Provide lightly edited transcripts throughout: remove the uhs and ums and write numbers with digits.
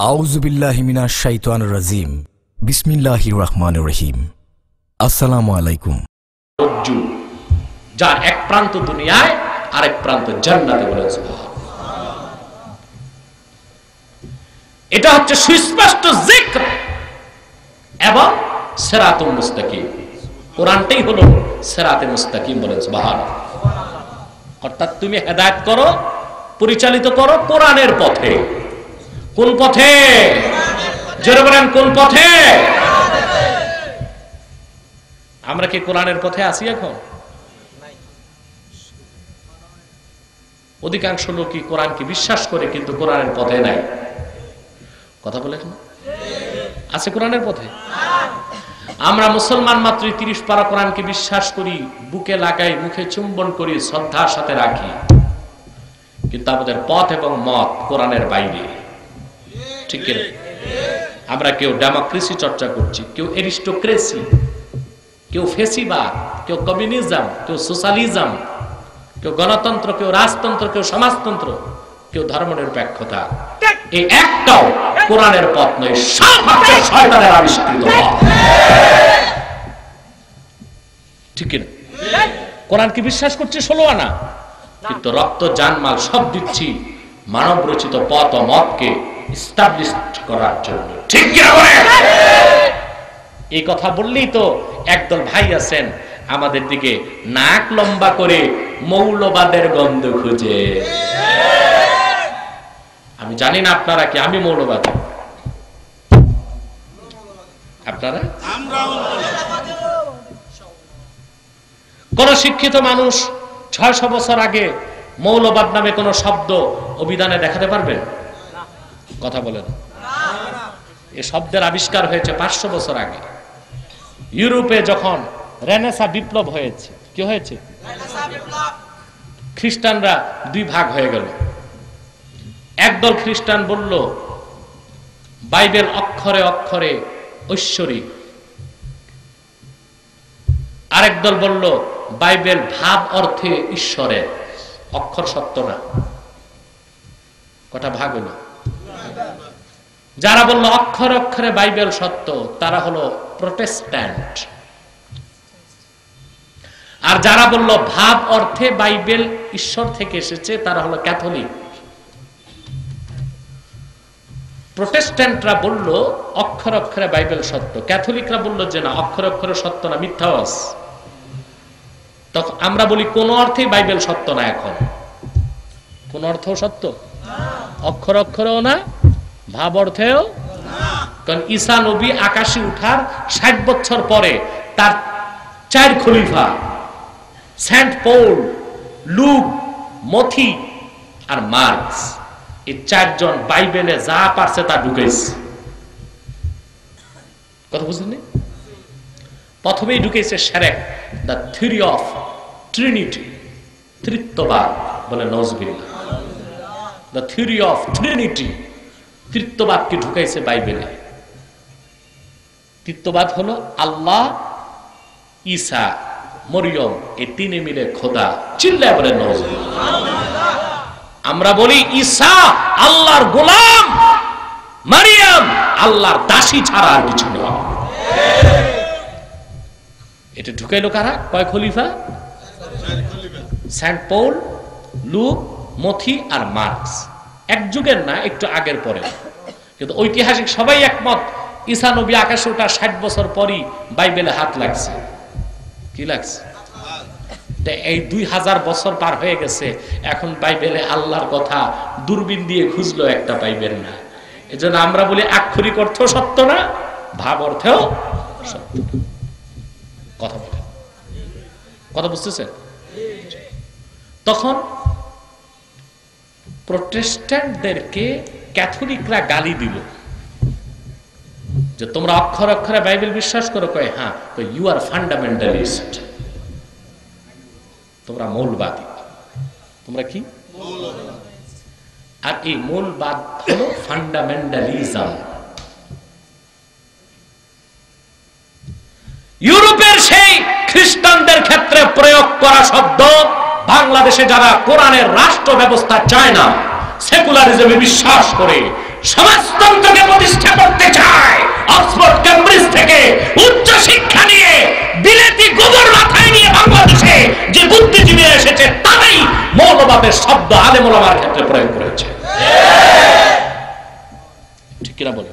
আউযুবিল্লাহি মিনাশ শাইতানির রাজিম। বিসমিল্লাহির রহমানির রহিম। আসসালামু আলাইকুম। রজ্জু যার এক প্রান্ত দুনিয়ায় আরেক প্রান্ত জান্নাতে, বলেন সুবহানাল্লাহ। এটা হচ্ছে সুস্পষ্ট যিকর এবং সিরাতুল মুস্তাকিম। কোরআনটাই হলো সিরাতে মুস্তাকিম, বলেন সুবহানাল্লাহ। অর্থাৎ তুমি হেদায়েত করো, পরিচালিত করো কোরআনের পথে। কোন পথে? জোরে বলেন, কোন পথে? আমরা কি কোরআনের পথে আছি এখন? অধিকাংশ লোকই কোরআনকে বিশ্বাস করে কিন্তু কোরআনের পথে নাই। কথা বলেন না? আছে কোরআনের পথে? আমরা মুসলমান মাত্রই 30 পারা কোরআনকে বিশ্বাস করি, বুকে লাগাই, মুখে চুম্বন করি, শ্রদ্ধার সাথে রাখি, কিন্তু আমাদের পথ এবং মত কোরআনের বাইরে। ঠিক না? আমরা কেউ ডেমোক্রেসি চর্চা করছি, কেউ এরিস্টোক্রেসি, কেউ ফেসিবাদ, কেউ কমিউনিজম, কেউ সোশ্যালিজম, কেউ গণতন্ত্র, কেউ রাজতন্ত্র, কেউ সমাজতন্ত্র, কেউ ধর্মনিরপেক্ষতা। এই একটাও কোরআনের পথ নয়, সব হচ্ছে শয়তানের আবিষ্কৃত পথ। ঠিক না? কোরআনকে বিশ্বাস করছি 16 আনা, কিন্তু রক্ত জানমাল সব দিচ্ছি মানব রচিত পথ ও মতকে এস্টাবলিশ করার জন্য। ঠিক কি না বলেন? এই কথা বললেই তো একদল ভাই আছেন আমাদের দিকে নাক লম্বা করে মৌলবাদের গন্ধ খুঁজে। আমি জানি না আপনারা কি, আমি মৌলবাদ। আপনারা? কোন শিক্ষিত মানুষ 600 বছর আগে মৌলবাদ নামে কোন শব্দ অভিধানে দেখাতে পারবেন? কথা বলেন। এই শব্দের আবিষ্কার হয়েছে 500 বছর আগে। ইউরোপে যখন রেনেসা বিপ্লব হয়েছে, কি হয়েছে? খ্রিস্টানরা 2 ভাগ হয়ে গেল। একদল খ্রিস্টান বলল বাইবেল অক্ষরে অক্ষরে ঐশ্বরিক, আরেক দল বলল বাইবেল ভাব অর্থে ঈশ্বরের, অক্ষর সত্য না। কটা ভাগ হলো? যারা বলল অক্ষরে অক্ষরে বাইবেল সত্য তারা হলো প্রোটেস্ট্যান্ট, আর যারা বলল ভাব অর্থে বাইবেল ঈশ্বর থেকে এসেছে তারা হলো ক্যাথলিক। প্রোটেস্ট্যান্টরা বলল অক্ষরে অক্ষরে বাইবেল সত্য, ক্যাথলিকরা বলল যে না, অক্ষরে অক্ষরে সত্য না, মিথ্যা আছে। তখন আমরা বলি কোন অর্থে বাইবেল সত্য না। এখন কোন অর্থও সত্য? অক্ষর অক্ষরেও না, ভাব অর্থেও। কারণ ঈসা নবী আকাশে উঠার 60 বছর পরে তার 4 খলিফা সেন্ট পল, লুক, মথি আর মার্কস, এই 4 জন বাইবেলে যা পারছে তা ঢুকাইছে। কথা বুঝলেন? প্রথমেই ঢুকেছে শিরক, দ্য থিওরি অফ ট্রিনিটি, ত্রিত্ববাদ, বলে নজবিল্লাহ। দ্য থিওরি অফ ট্রিনিটি, ত্রিত্ববাদকে ঢুকাইছে বাইবেলে। ত্রিত্ববাদ হলো আল্লাহ, ঈসা, মরিয়ম, এই 3 মিলে খোদা। চিল্লায় বলে নজবিল্লাহ। আমরা বলি ঈসা আল্লাহর গোলাম, মারিয়াম আল্লাহর দাসী ছাড়া আর কিছু না। এটা ঢুকাইলো কারা? কয় খলিফা? সেন্ট পল, লুক, মথি আর মার্কস। এক যুগের না, একটু আগের পরে। কিন্তু ঐতিহাসিক সবাই একমত ঈসা নবী আকাশে ওঠা 60 বছর পরই বাইবেলে হাত লাগছে। কি লাগছে? এই 2000 বছর পার হয়ে গেছে, এখন বাইবেলে আল্লাহর কথা দূরবীন দিয়ে খুঁজলো একটা পাইবেন না। এজন্য আমরা বলি আক্ষরিক অর্থেও সত্য না, ভাব অর্থেও সত্য না। কথা বলে, কথা বুঝতেছেন? তখন প্রোটেস্ট্যান্টদেরকে ক্যাথলিকরা গালি দিল যে তোমরা অক্ষর অক্ষরে বাইবেল বিশ্বাস করো। কয় হ্যাঁ, ইউ আর ফান্ডামেন্টালিস্ট, তোমরা মৌলবাদী। তোমরা কি? আর এই মৌলবাদ হলো ফান্ডামেন্টালিজম। ইউরোপের সেই খ্রিস্টানদের ক্ষেত্রে প্রয়োগ করা শব্দ বাংলাদেশে যারা কোরআনের রাষ্ট্র ব্যবস্থা চায় না, সেকুলারিজমে বিশ্বাস করে, সমাজতন্ত্রকে প্রতিষ্ঠা করতে চায়, অক্সফোর্ড কেমব্রিজ থেকে উচ্চ শিক্ষা নিয়ে বিলেতি গোবর মাথায় নিয়ে বাংলাদেশে যে বুদ্ধিজীবী এসেছে তারাই মৌলবাদের শব্দ আলেম ওলামার ক্ষেত্রে প্রয়োগ করেছে। ঠিক কিনা বলে?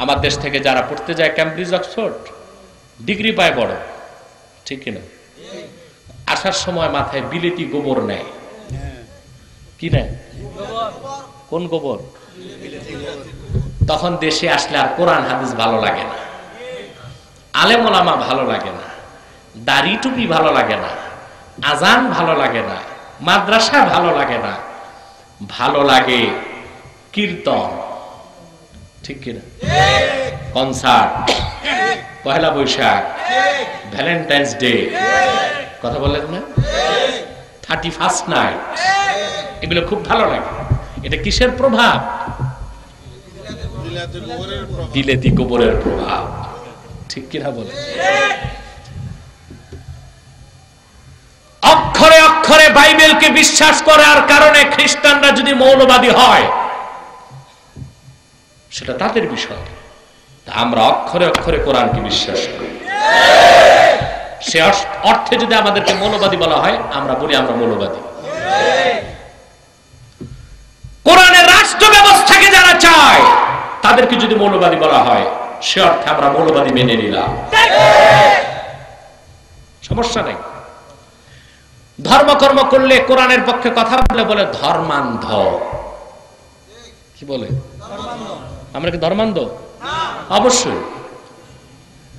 আমার দেশ থেকে যারা পড়তে যায় কেমব্রিজ অক্সফোর্ড, ডিগ্রি পায় বড়, ঠিক কিনা? আসার সময় মাথায় বিলেতি গোবর নেয়। কি নেয়? কোন গোবর? তখন দেশে আসলে আর কোরআন হাদিস ভালো লাগে না, আলেম ওলামা ভালো লাগে না, দাড়ি টুপি ভালো লাগে না, আজান ভালো লাগে না, মাদ্রাসা ভালো লাগে না, ভালো লাগে কীর্তন, ঠিক কিনা? Concert, Pohela Boishakh, Valentine's day, কথা বলেন না, 31st নাইট, এগুলো খুব ভালো লাগে। এটা কিসের প্রভাব? বিলেতি গোবরের প্রভাব, ঠিক কিনা বলে? অক্ষরে অক্ষরে বাইবেলকে বিশ্বাস করার কারণে খ্রিস্টানরা যদি মৌলবাদী হয় সেটা তাদের বিষয়। আমরা অক্ষরে অক্ষরে কোরআনকে বিশ্বাস করি। সে অর্থে যদি আমাদেরকে মৌলবাদী বলা হয়, আমরা বলি আমরা মৌলবাদী। কোরআনের রাষ্ট্র ব্যবস্থাকে যারা চায় তাদেরকে যদি মৌলবাদী বলা হয়, সে অর্থে আমরা মৌলবাদী মেনে নিলাম, সমস্যা নেই। ধর্মকর্ম করলে কোরআনের পক্ষে কথা বলে বলে ধর্মান্ধ। কি বলে? আমরা কি ধর্মান্ধ? অবশ্যই।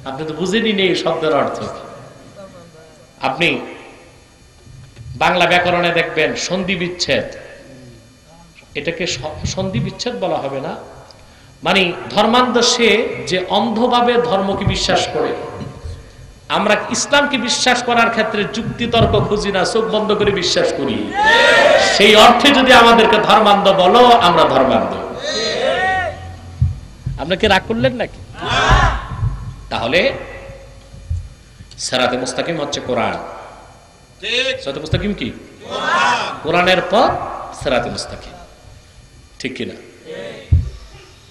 আপনি তো বুঝেনি নেই শব্দের অর্থ। আপনি বাংলা ব্যাকরণে দেখবেন সন্ধি বিচ্ছেদ, এটাকে সন্ধি বিচ্ছেদ বলা হবে না, মানে ধর্মান্ধ সে যে অন্ধভাবে ধর্মকে বিশ্বাস করে। আমরা ইসলামকে বিশ্বাস করার ক্ষেত্রে যুক্তি তর্ক খুঁজি না, চোখ বন্ধ করে বিশ্বাস করি। সেই অর্থে যদি আমাদেরকে ধর্মান্ধ বলো, আমরা ধর্মান্ধ। আপনাকে রাগ করলেন নাকি? তাহলে সিরাতে মুস্তাকিম হচ্ছে কোরআন। সিরাতে মুস্তাকিম কি? কোরআনের পথ সিরাতে মুস্তাকিম, ঠিক কিনা?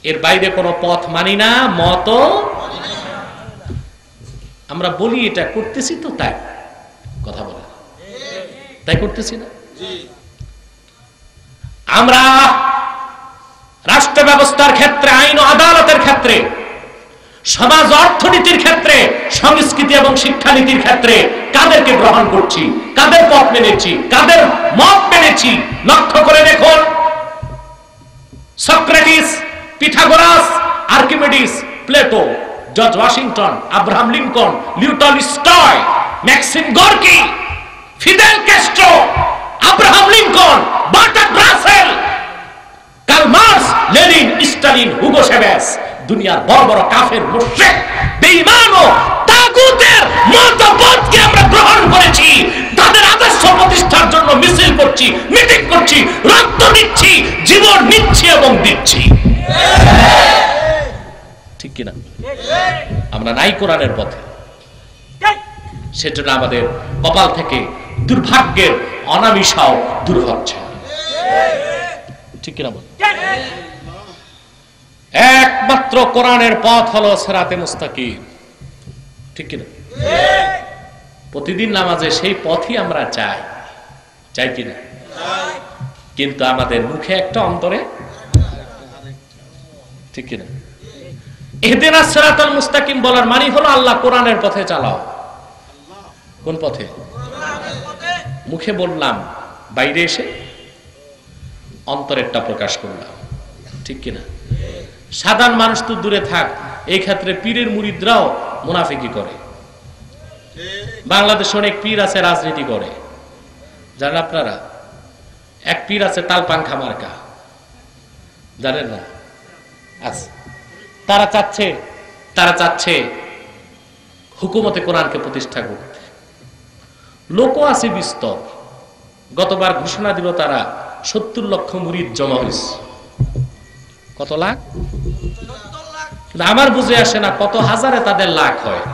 এর বাইরে কোনো পথ মানি না, মত আমরা বলি এটা করতেছি তো, তাই কথা বলে তাই করতেছি না। আমরা রাষ্ট্র ব্যবস্থার ক্ষেত্রে, আইন ও আদালতের ক্ষেত্রে, সমাজ অর্থনীতির ক্ষেত্রে, সংস্কৃতি এবং শিক্ষানীতির ক্ষেত্রে কাদেরকে গ্রহণ করছি, কাদের পথ মেনেছি, কাদের মত মেনেছি লক্ষ্য করে দেখুন। Socrates, Pythagoras, Archimedes, Plato, George Washington, Abraham Lincoln, Leo Tolstoy, Maxim Gorky, Fidel Castro, Abraham Lincoln, Bertrand Russell, Karl Marx, Lenin, Stalin, Hugo Chavez, দুনিয়ার বড় বড় কাফের, মুশরিক, বেঈমান ও তাগুতের মতবাদকে আমরা গ্রহণ করেছি। তাদের আদর্শ প্রতিষ্ঠার জন্য মিছিল করছি, মিটিং করছি, রক্ত দিচ্ছি, জীবন নিচ্ছি এবং দিচ্ছি, ঠিক কিনা? আমরা নাই কোরআনের পথে। সেজন্য আমাদের কপাল থেকে দুর্ভাগ্যের অনামিসাও দূর হচ্ছে, ঠিক কিনা বল? একমাত্র কোরআনের পথ হলো সিরাতে মুস্তাকিম, ঠিক কিনা? প্রতিদিন নামাজে সেই পথই আমরা চাই, চাই কিনা? কিন্তু আমাদের মুখে একটা, অন্তরে, ঠিক কিনা? ইহদিনাস সিরাতাল মুস্তাকিম বলার মানে হলো আল্লাহ কোরআনের পথে চালাও। কোন পথে? মুখে বললাম, বাইরে এসে অন্তরেরটা প্রকাশ করলাম, ঠিক কিনা? সাধারণ মানুষ তো দূরে থাক, এই ক্ষেত্রে পীরের মুরিদরাও মুনাফিকি করে। বাংলাদেশে অনেক পীর আছে রাজনীতি করে, জানেন আপনারা? এক পীর আছে তালপাংখা মার্কা, জানেন না? আচ্ছা, তারা চাচ্ছে হুকুমতে কোরআনকে প্রতিষ্ঠা করতে। লোকও আছে বিস্তর। গতবার ঘোষণা দিল তারা 70 লক্ষ মুরিদ জমা হয়েছে। কত লাখ? আমার বুঝে আসে না কত হাজারে তাদের লাখ হয়।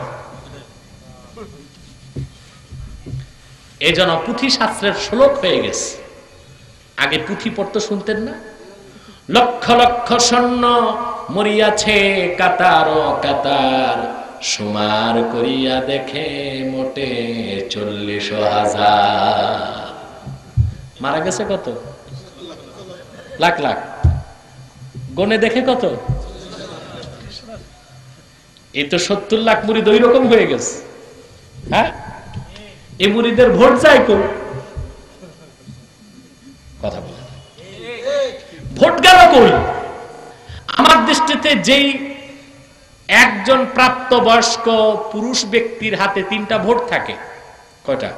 এই জন্য পুঁথি শাস্ত্রের শ্লোক হয়ে গেছে, আগে পুঁথি পড়তে শুনতেন না? লক্ষ লক্ষ সৈন্য মরিয়াছে কাতার ও কাতার, সুমার করিয়া দেখে মোটে 40,000। মারা গেছে কত? লাখ লাখ। গনে দেখে কত? এই তো 70 লাখ মুরিদ ওই রকম হয়ে গেছে। হ্যাঁ, এই মুরিদের ভোট যায় কোন? কথা বলে ভোট গেল কই? আমার দৃষ্টিতে যেই একজন প্রাপ্তবয়স্ক পুরুষ ব্যক্তির হাতে 3টা ভোট থাকে, কয়টা?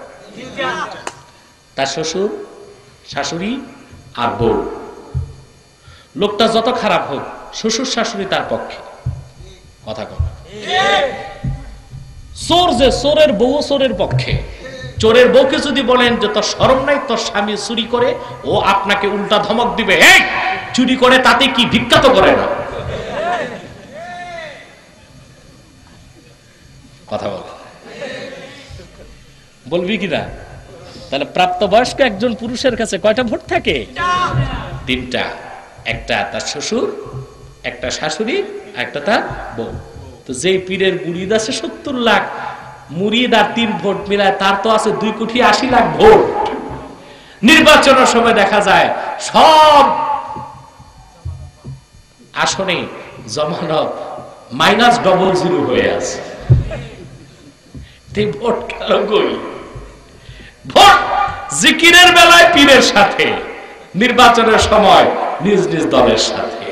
তার শ্বশুর, শাশুড়ি আর বউ। লোকটা যত খারাপ হোক, শ্বশুর শাশুড়ি তার পক্ষে। কথা কয় চোর যে চোরের বউ চোরের পক্ষে। চোরের বউকে যদি বলেন যে তোর শরম নাই, তোর স্বামী চুরি করে, ও আপনাকে উল্টা ধমক দিবে, এই চুরি করে তাতে কি, ভিক্ষা তো করে না। কথা বলবি কিনা? তাহলে প্রাপ্তবয়স্ক একজন পুরুষের কাছে কয়টা ভোট থাকে? 3টা। একটা তার শ্বশুর, একটা শাশুড়ি, একটা তার বউ। তো যে পীরের মুরিদ আছে 70 লাখ, মুরিদ আর 3 ভোট মিলায় তার তো আছে 2,80,00,000 ভোট। নির্বাচনের সময় দেখা যায় সব আসনে জমানত -00 হয়ে আছে। ভোট গেল কই? ভোট জিকিরের বেলায় পীরের সাথে, নির্বাচনের সময় নিজ নিজ দলের সাথে।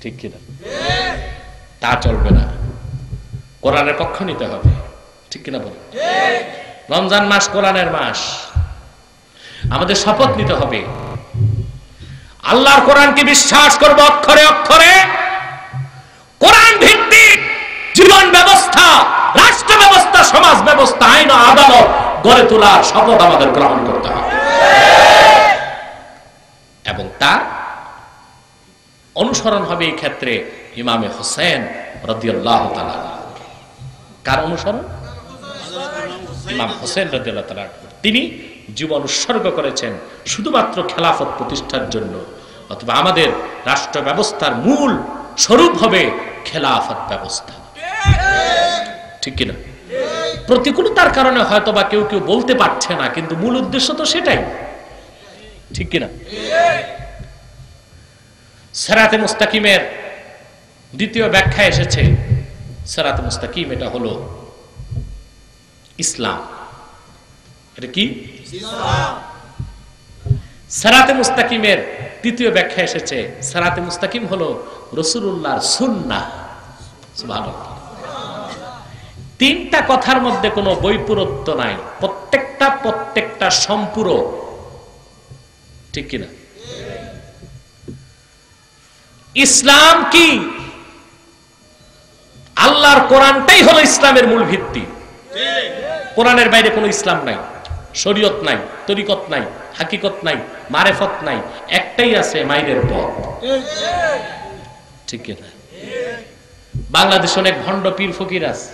ঠিক কিনা? তা চলবে না, কোরআনের পক্ষ নিতে হবে। ঠিক কিনা বল? রমজান মাস কোরআনের মাস, আমাদের শপথ নিতে হবে আল্লাহর কোরআনকে বিশ্বাস করব অক্ষরে অক্ষরে। কোরআন ভিত্তিক জীবন ব্যবস্থা, রাষ্ট্র ব্যবস্থা, সমাজ ব্যবস্থা, আইন ও আদালত গড়ে তোলার শপথ আমাদের গ্রহণ করতে হবে এবং তার অনুসরণ হবে এই ক্ষেত্রে ইমামে হোসেন রাদিয়াল্লাহু তাআলা। কার অনুসরণ? ইমাম হোসেন রাদিয়াল্লাহু তাআলা। তিনি জীবন উৎসর্গ করেছেন শুধুমাত্র খেলাফত প্রতিষ্ঠার জন্য। অথবা আমাদের রাষ্ট্র ব্যবস্থার মূল স্বরূপ হবে খেলাফত ব্যবস্থা। ঠিক কিনা? প্রতিকূলতার কারণে হয়তোবা কেউ কেউ বলতে পারছে না, কিন্তু মূল উদ্দেশ্য তো সেটাই। ঠিক কিনা? সিরাতে মুস্তাকিমের দ্বিতীয় ব্যাখ্যা এসেছে, সিরাতে মুস্তাকিম এটা হলো ইসলাম। এটা কি? ইসলাম। সিরাতে মুস্তাকিমের তৃতীয় ব্যাখ্যা এসেছে, সিরাতে মুস্তাকিম হলো রাসূলুল্লাহর সুন্নাহ। সুবহানাল্লাহ। 3টা কথার মধ্যে কোনো বৈপরীত্য নাই, প্রত্যেকটা সম্পূরক। ঠিক কিনা? ইসলাম কি? আল্লাহর কোরআনটাই হলো ইসলামের মূল ভিত্তি। কোরআনের বাইরে কোনো ইসলাম নাই, শরীয়ত নাই, তরিকত নাই, হাকিকত নাই, মারেফত নাই। একটাই আছে, মাইরের পথ। ঠিক কিনা? বাংলাদেশে অনেক ভণ্ড পীর ফকির আছে,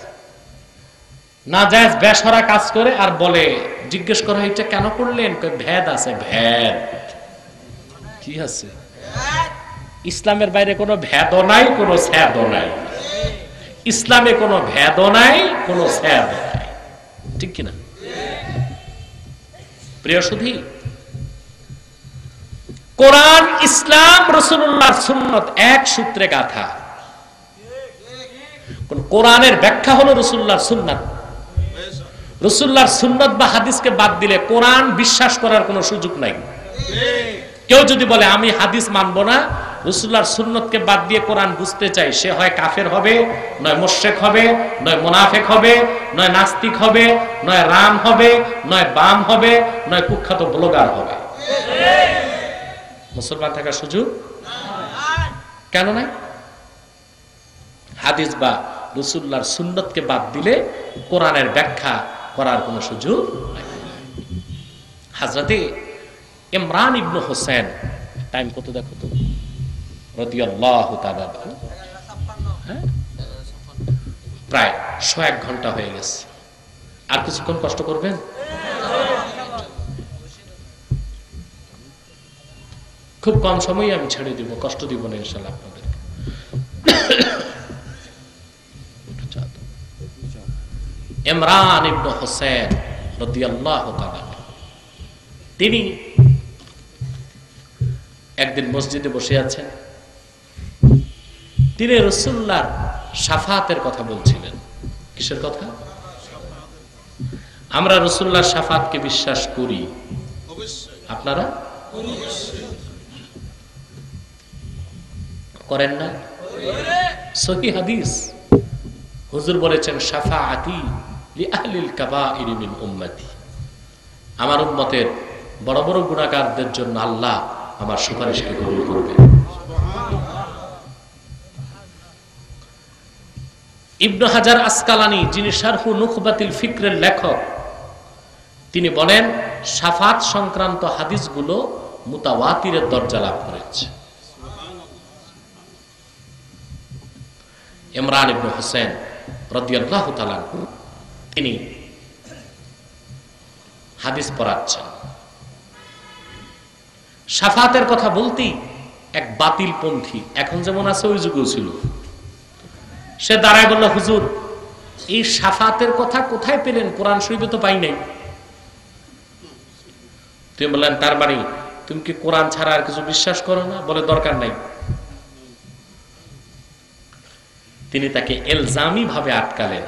নাজায়েজ বেশরা কাজ করে আর বলে, জিজ্ঞেস করা এটা কেন করলেন? ভেদ আছে। ভেদ কি আছে? ইসলামের বাইরে কোনো ভেদও নাই, কোনো ছ্যাদও নাই। ইসলামে কোনো ভেদও নাই, কোনো ছ্যাদ নাই। ঠিক কিনা? প্রিয় সুধী, কোরআন, ইসলাম, রাসূলুল্লাহর সুন্নাত এক সূত্রে গাঁথা। কোরআনের ব্যাখ্যা হলো রাসূলুল্লাহর সুন্নাত। রাসূলুল্লাহর সুন্নাত বা হাদিসকে বাদ দিলে কোরআন বিশ্বাস করার কোনো সুযোগ নাই। কেউ যদি বলে আমি হাদিস মানবো না, রাসূলুল্লাহর সুন্নাতকে বাদ দিয়ে কোরআন বুঝতে চাই, সে হয় কাফের হবে, নয় মুশরিক হবে, নয় মুনাফিক হবে, নয় নাস্তিক হবে, নয় রাম হবে, নয় বাম হবে, নয় কুখ্যাত ব্লগার হবে। মুসলমান থাকার সুযোগ কেন নাই? হাদিস বা রাসূলুল্লাহর সুন্নাতকে বাদ দিলে কোরআনের ব্যাখ্যা করার কোনো সুযোগ নাই। হযরতে ইমরান ইবনে হোসেন, টাইম কত দেখো তো, রাদিয়াল্লাহু তাআলা, প্রায় 101 ঘন্টা হয়ে গেছে। আর কিছুক্ষণ কষ্ট করবেন? খুব কম সময়ে আমি ছেড়ে দিব, কষ্ট দিব না ইনশাআল্লাহ আপনাদের। ইমরান ইবনে হুসাইন রাদিয়াল্লাহু তাআলা তিনি একদিন মসজিদে বসে আছেন, তিনি রাসূলুল্লাহর শাফাতের কথা বলছিলেন। কিসের কথা? আমরা রাসূলুল্লাহর শাফাতকে বিশ্বাস করি, আপনারা করেন না? সহিহ হাদিস, হুজুর বলেছেন শাফাআতি লি আহলিল কাবাইর মিন উম্মতি, আমার উম্মতের বড় বড় গুনাহগারদের জন্য আল্লাহ আমার সুপারিশকে কবুল করবেন। ইবনে হাজার আসকালানী, যিনি শারহু নুখবাতিল ফিকরের লেখক, তিনি বলেন শাফাত সংক্রান্ত হাদিসগুলো মুতাওয়াতিরের দরজা লাভ করেছে। ইমরান ইবনে হুসাইন রাদিয়াল্লাহু তাআলা তিনি হাদিস পড়াচ্ছেন। শাফাতের কথা বলতেই এক বাতিল পন্থী, এখন যেমন আছে ওই যুগেও ছিল, সে দাঁড়ায় বলল, হুজুর এই শাফাতের কথা কোথায় পেলেন? কোরআন শরীফে তো পাই নাই। তুমি বললেন তার মানে তুমি কি কোরআন ছাড়া আর কিছু বিশ্বাস করো না? বলে দরকার নাই। তিনি তাকে এলজামি ভাবে আটকালেন।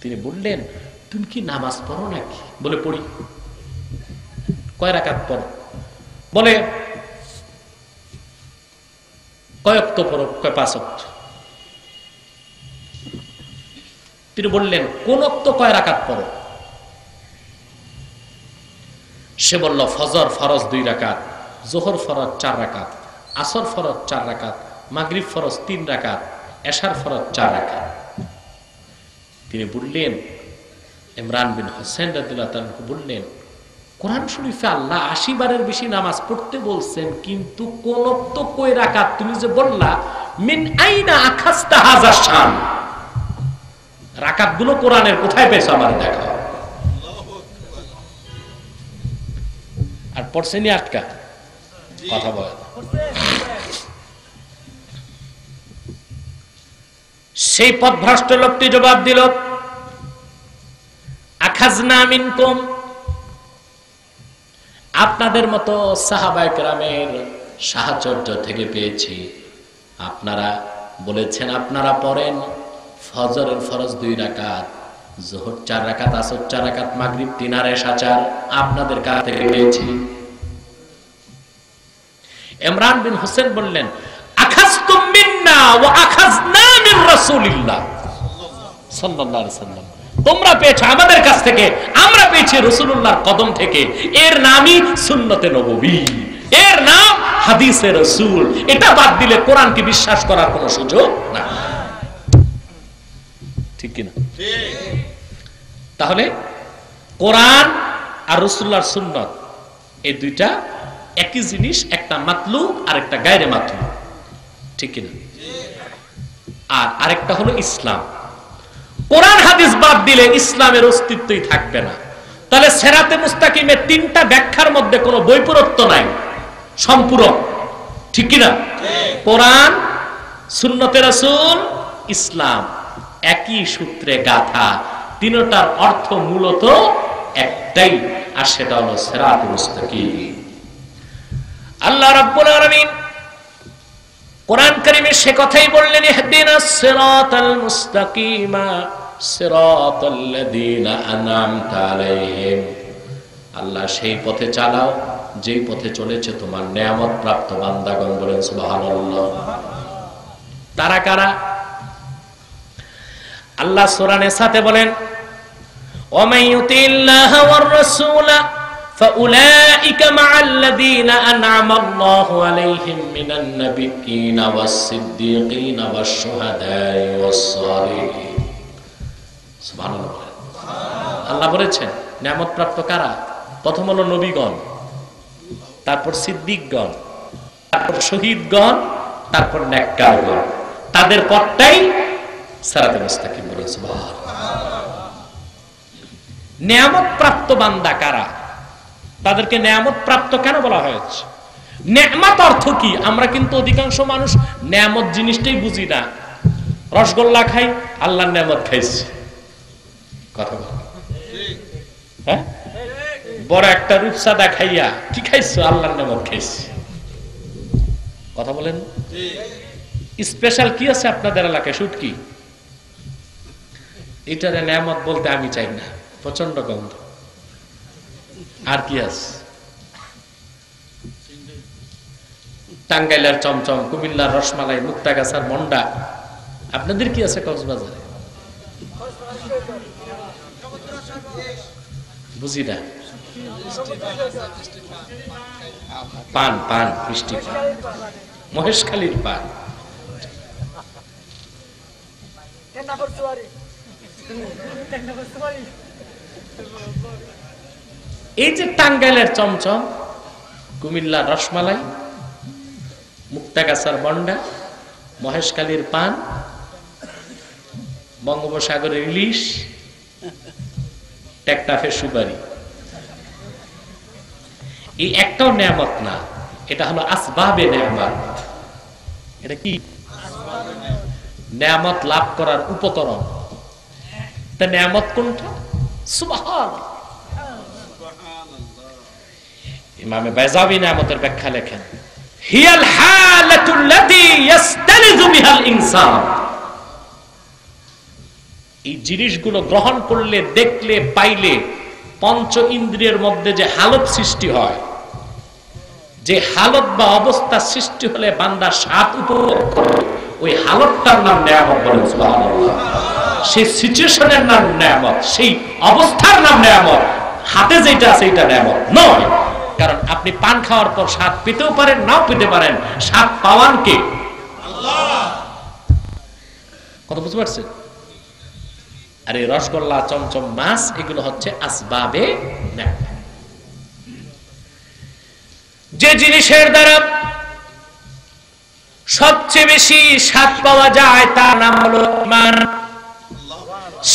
তিনি বললেন, তুমি কি নামাজ পড়ো নাকি? বলে পড়ি। কয় রাকাত পড়ো? বলে কয় ওয়াক্ত পড়ো? কয় 5 ওয়াক্ত। তিনি বললেন কোন ওয়াক্ত কয় রাকাত পড়ো? সে বলল ফজর ফরজ 2 রাকাত, যোহর ফরজ 4 রাকাত, আসর ফরজ 4 রাকাত, মাগরিব ফরজ 3 রাকাত, এশার ফরজ 4 রাকাত। তিনি বললেন, ইমরান বিন হুসাইন রাদিয়াল্লাহু তাআলা বললেন, কোরআন শরীফে আল্লাহ 80 বারের বেশি নামাজ পড়তে বলছেন, কিন্তু কোন ওয়াক্ত কয় রাকাত তুমি যে বললা, মিন আইনা আখাস্তা হাযা শান, রাকাতগুলো কোরআনের কোথায় পেয়েছো আমার দেখাও। আর পড়ছেনি আটকা কথা বলে। সেই পথভ্রষ্ট লোকটি জবাব দিল, আখাজনা মিনকুম, আপনাদের মতো সাহাবায়ে কেরামের সাহচর্য থেকে পেয়েছি। আপনারা বলেছেন আপনারা পড়েন ফজরের ফরজ 2 রাকাত, যোহর 4 রাকাত, আসর 4 রাকাত, মাগরিব 3 আর এশা 4, আপনাদের কাছ থেকে পেয়েছি। ইমরান বিন হুসাইন বললেন, আখাজতুম মিন্না ওয়া আখাজনা মিন রাসূলিল্লাহ সাল্লাল্লাহু আলাইহি ওয়াসাল্লাম, তোমরা পেয়েছো আমাদের কাছ থেকে, আমরা পেয়েছি রাসূলুল্লাহর কদম থেকে। এর নামই সুন্নতে নববী, এর নাম হাদিসে রাসূল। এটা বাদ দিলে কোরআনকে বিশ্বাস করার কোনো সুযোগ না। ঠিক কিনা? তাহলে কোরআন আর রাসূলুল্লাহর সুন্নাত এই দুইটা একই জিনিস, একটা মাতলুব আর একটা গায়রে মাতলুব। ঠিক কিনা? আর আরেকটা হলো ইসলাম। কোরআন হাদিস বাদ দিলে ইসলামের অস্তিত্বই থাকবে না। তাহলে সিরাতে মুস্তাকিমের 3টা ব্যাখ্যার মধ্যে কোনো বৈপরীত্য নাই, সম্পূরক। ঠিক কিনা? কোরআন, সুন্নতে রাসূল, ইসলাম একই সূত্রে গাথা, তিনটার অর্থ মূলত একটাই, আর সেটা হলো সিরাতে মুস্তাকিম। আল্লাহ রাব্বুল আলামিন কোরআন কারীমে সে কথাই বললেন, ইহদিনাস সিরাতাল মুস্তাকিমা সিরাতাল্লাযীনা আন'আমতা আলাইহিম, আল্লাহ সেই পথে চালাও যেই পথে চলেছে তোমার নিয়ামত প্রাপ্ত বান্দাগণ। বলেন সুবহানাল্লাহ। তারা কারা? আল্লাহ সূরা নিসাতে বলেন, ওয়া মান ইউতিল্লাহা ওয়ার রাসূলা ফাউলাইকা মা'আল্লাযীনা আন'আমা আল্লাহু আলাইহিম মিনান নাবিয়্যিনা ওয়াস-সিদ্দীকিনা ওয়াশ-শুহাদা'i ওয়াস-সালিহিন। সুবহানাল্লাহ। আল্লাহ বলেছেন নিয়ামত প্রাপ্ত কারা? প্রথম হলো নবীগণ, তারপর সিদ্দিকগণ, তারপর শহীদগণ, তারপর নেককারগণ। তাদের পথটাই সিরাতে মুস্তাকিম। বলেন সুবহানাল্লাহ। নিয়ামত প্রাপ্ত বান্দা কারা? তাদেরকে নিয়ামত প্রাপ্ত কেন বলা হয়েছে? নেয়ামত অর্থ কি? আমরা কিন্তু অধিকাংশ মানুষ নেয়ামত জিনিসটাই বুঝি না। রসগোল্লা খাই, আল্লাহর নেয়ামত খাইছি। কথা বল, হ্যাঁ? বড় একটা রূপসাদা খাইয়া কি খাইছো? আল্লাহর নেয়ামত খাইছি। কথা বলেন। স্পেশাল কি আছে আপনাদের এলাকায়? শুটকি। এটারে নেয়ামত বলতে আমি চাই না, প্রচন্ড গন্ধ। আর কি আছে? টাঙ্গাইলের চমচম, কুমিল্লার রসমালাই, মুক্তাগাছার মন্ডা। আপনাদের কি আছে কক্সবাজারে? বুঝি না। পান, পান, মিষ্টি পান, মহেশখালীর পান। এই যে টাঙ্গাইলের চমচম, কুমিল্লার রসমালাই, মুক্তাগাছার মন্ডা, মহেশখালীর পান, বঙ্গোপসাগরের ইলিশ, টেকনাফের সুপারি, এই একটাও নেয়ামত না। এটা হলো আসবাবে নেয়ামত। এটা কি? নেয়ামত লাভ করার উপকরণ। তা নেয়ামত কোনটা? সুবহানাল্লাহ। ইমামে বাইজাবি নেয়ামতের ব্যাখ্যা লেখেন, হিয়াল হালাতুল্লাতী ইস্তালিযু বিহাল ইনসান। এই জিনিসগুলো গ্রহণ করলে, দেখলে, পাইলে পঞ্চ ইন্দ্রিয়ের মধ্যে যে হালত সৃষ্টি হয়, যে হালত বা অবস্থা সৃষ্টি হলে বান্দা স্বাদ উপভোগ করে, ওই হালতটার নাম নেয়ামত বলে। সুবহানাল্লাহ। সেই সিচুয়েশনের নাম নেয়ামত, সেই অবস্থার নাম নেয়ামত। হাতে যেটা আছে এটা নেয়ামত নয়। কারণ আপনি পান খাওয়ার পর স্বাদ পেতেও পারেন, নাও পেতে পারেন। স্বাদ পাওয়ান কে? আল্লাহ। কথা বুঝতে পারছেন? আর এই রসগোল্লা, চমচম, মাছ, এগুলো হচ্ছে আসবাবে নেয়ামত। যে জিনিসের দ্বারা সবচেয়ে বেশি স্বাদ পাওয়া যায় তার নাম হলো ঈমান।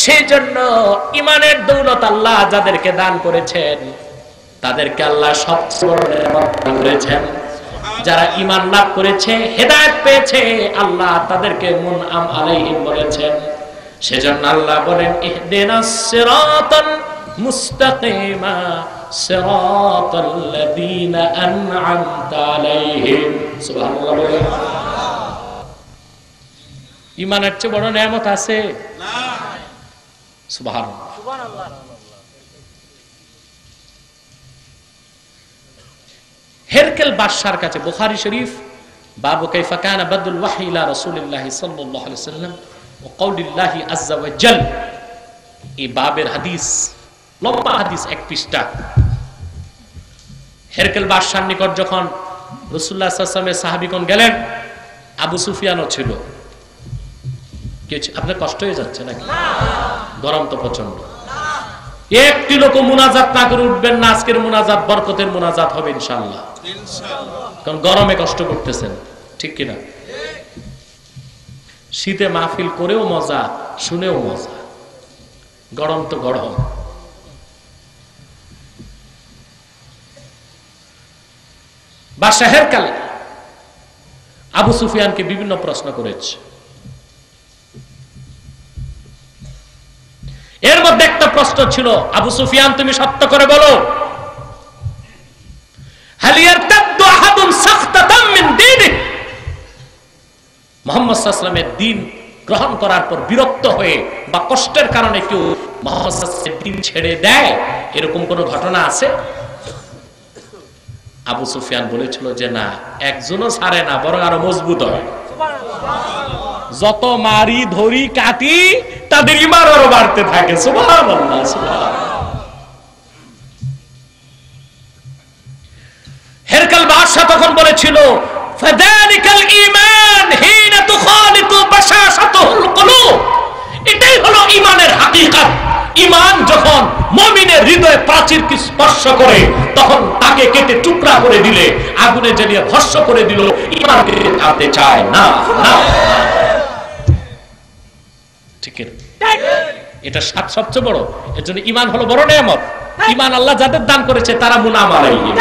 সেই জন্য ঈমানের দৌলত আল্লাহ যাদেরকে দান করেছেন তাদেরকে আল্লাহ সবচেয়ে বড় নেয়ামত দান করেছেন। যারা ঈমান লাভ করেছে, হেদায়েত পেয়েছে, আল্লাহ তাদেরকে মুনআম আলাইহিম বলেছেন। সেজন্য আল্লাহ বলেন, ইহদিনাস সিরাতাল মুস্তাকিমা সিরাতাল্লাযীনা আন'আমতা আলাইহিম। সুবহানাল্লাহ বলেন। ঈমানের চেয়ে বড় নেয়ামত আছে? না। সুবহানাল্লাহ। সুবহানাল্লাহ। হেরকেল বাদশার কাছে, বুখারী শরীফ, বাবু কাইফা কানা বাদুল ওয়াহয়ি ইলা রাসূলিল্লাহি সাল্লাল্লাহু আলাইহি ওয়াসাল্লাম ওয়া কাউলিল্লাহি আযজা ওয়া জাল। এই বাবের হাদিস, লম্বা হাদিস, 1 পৃষ্ঠা। হেরকেল বাদশার নিকট যখন রাসূলুল্লাহ সাল্লাল্লাহু আলাইহি ওয়াসাল্লামের সাহাবীগণ গেলেন, আবু সুফিয়ানও ছিল। আপনার কষ্ট হয়ে যাচ্ছে নাকি? গরম তো প্রচন্ড। একটি লোক মুনাজাত না করে উঠবেন না। আজকের মুনাজাত বরকতের মুনাজাত হবে ইনশাআল্লাহ। কারণ গরমে কষ্ট করতেছেন, ঠিক কিনা? শীতে মাহফিল করেও মজা, শুনেও মজা। গরম তো গরম। বাদশা হেরকাল আবু সুফিয়ানকে বিভিন্ন প্রশ্ন করেছে। এর মধ্যে একটা প্রশ্ন ছিল, আবু সুফিয়ান তুমি সত্য করে বলো, হাল ইয়ারতাদ্দু আহাদুন সাখতাতাম মিন দীনিহি। মুহাম্মদ সাল্লাল্লাহু আলাইহি ওয়াসাল্লামের দ্বীন গ্রহণ করার পর বিরক্ত হয়ে বা কষ্টের কারণে কেউ মুহাম্মদ সাল্লাল্লাহু আলাইহি ওয়াসাল্লামের দ্বীন ছেড়ে দেয়, এরকম কোন ঘটনা আছে? আবু সুফিয়ান বলেছিল যে না, একজনও ছাড়ে না, বরং আরো মজবুত হয়। যত মারি, ধরি, কাটি, তাদের ঈমান আরো বাড়তে থাকে। সুবহানাল্লাহ, সুবহানাল্লাহ। হেরকাল বাদশা তখন বলেছিল, ফাযালিকাল ঈমান হিনা তুখালিতু বাশাশাতুল কুলুব। এটাই হলো ঈমানের হাকিকত। ঈমান যখন মুমিনের হৃদয়ে প্রাচীরকে স্পর্শ করে, তখন তাকে কেটে টুকরা করে দিলে, আগুনে জ্বালিয়ে ভস্ম করে দিল, ঈমানকে আনতে চায় না। না, ঠিক না? এটা সবচেয়ে বড়। এর জন্য ঈমান হলো বড় নেয়ামত। ঈমান আল্লাহ যাদের দান করেছে তারা মুনআম আলাইহিম।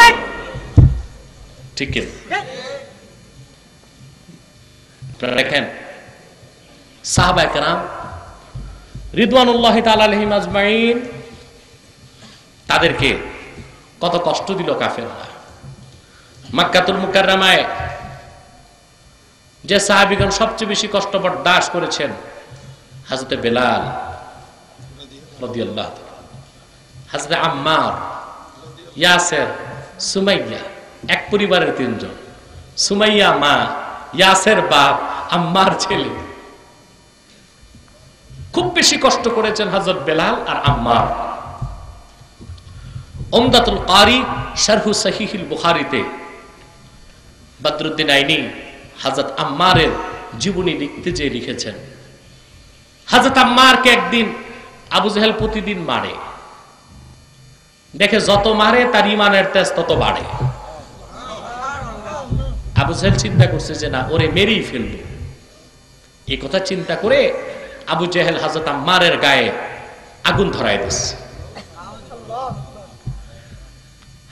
ঠিক কি দেখেন সাহাবায়ে কেরাম রিদওয়ানুল্লাহি তাআলা আলাইহিম আজমাইন তাদেরকে কত কষ্ট দিল কাফেররা। মক্কাতুল মুকাররমায় যে সাহাবীগণ সবচেয়ে বেশি কষ্ট বরদাস্ত করেছেন হযরত বেলাল রাদিয়াল্লাহু তাআলা, হযরত আম্মার, ইয়াসির, সুমাইয়া, এক পরিবারের তিনজন। সুমাইয়া মা, ইয়াসির বাপ, আম্মার ছেলে। খুব বেশি কষ্ট করেছেন হযরত বেলাল আর আম্মার। উমদাতুল কারি শারহু সহিহুল বুখারীতে বদরুদ্দিন আইনি হযরত আম্মারের জীবনী লিখতে যে লিখেছেন, হযরত আম্মারকে একদিন আবু জেহেল প্রতিদিন মারে, দেখে যত মারে তার ঈমানের তেজ তত বাড়ে। আবু জেহেল চিন্তা করছে যে না, ওরে মেরেই ফেলবে। এই কথা চিন্তা করে আবু জেহেল হযরত আম্মারের গায়ে আগুন ধরায় দিচ্ছে।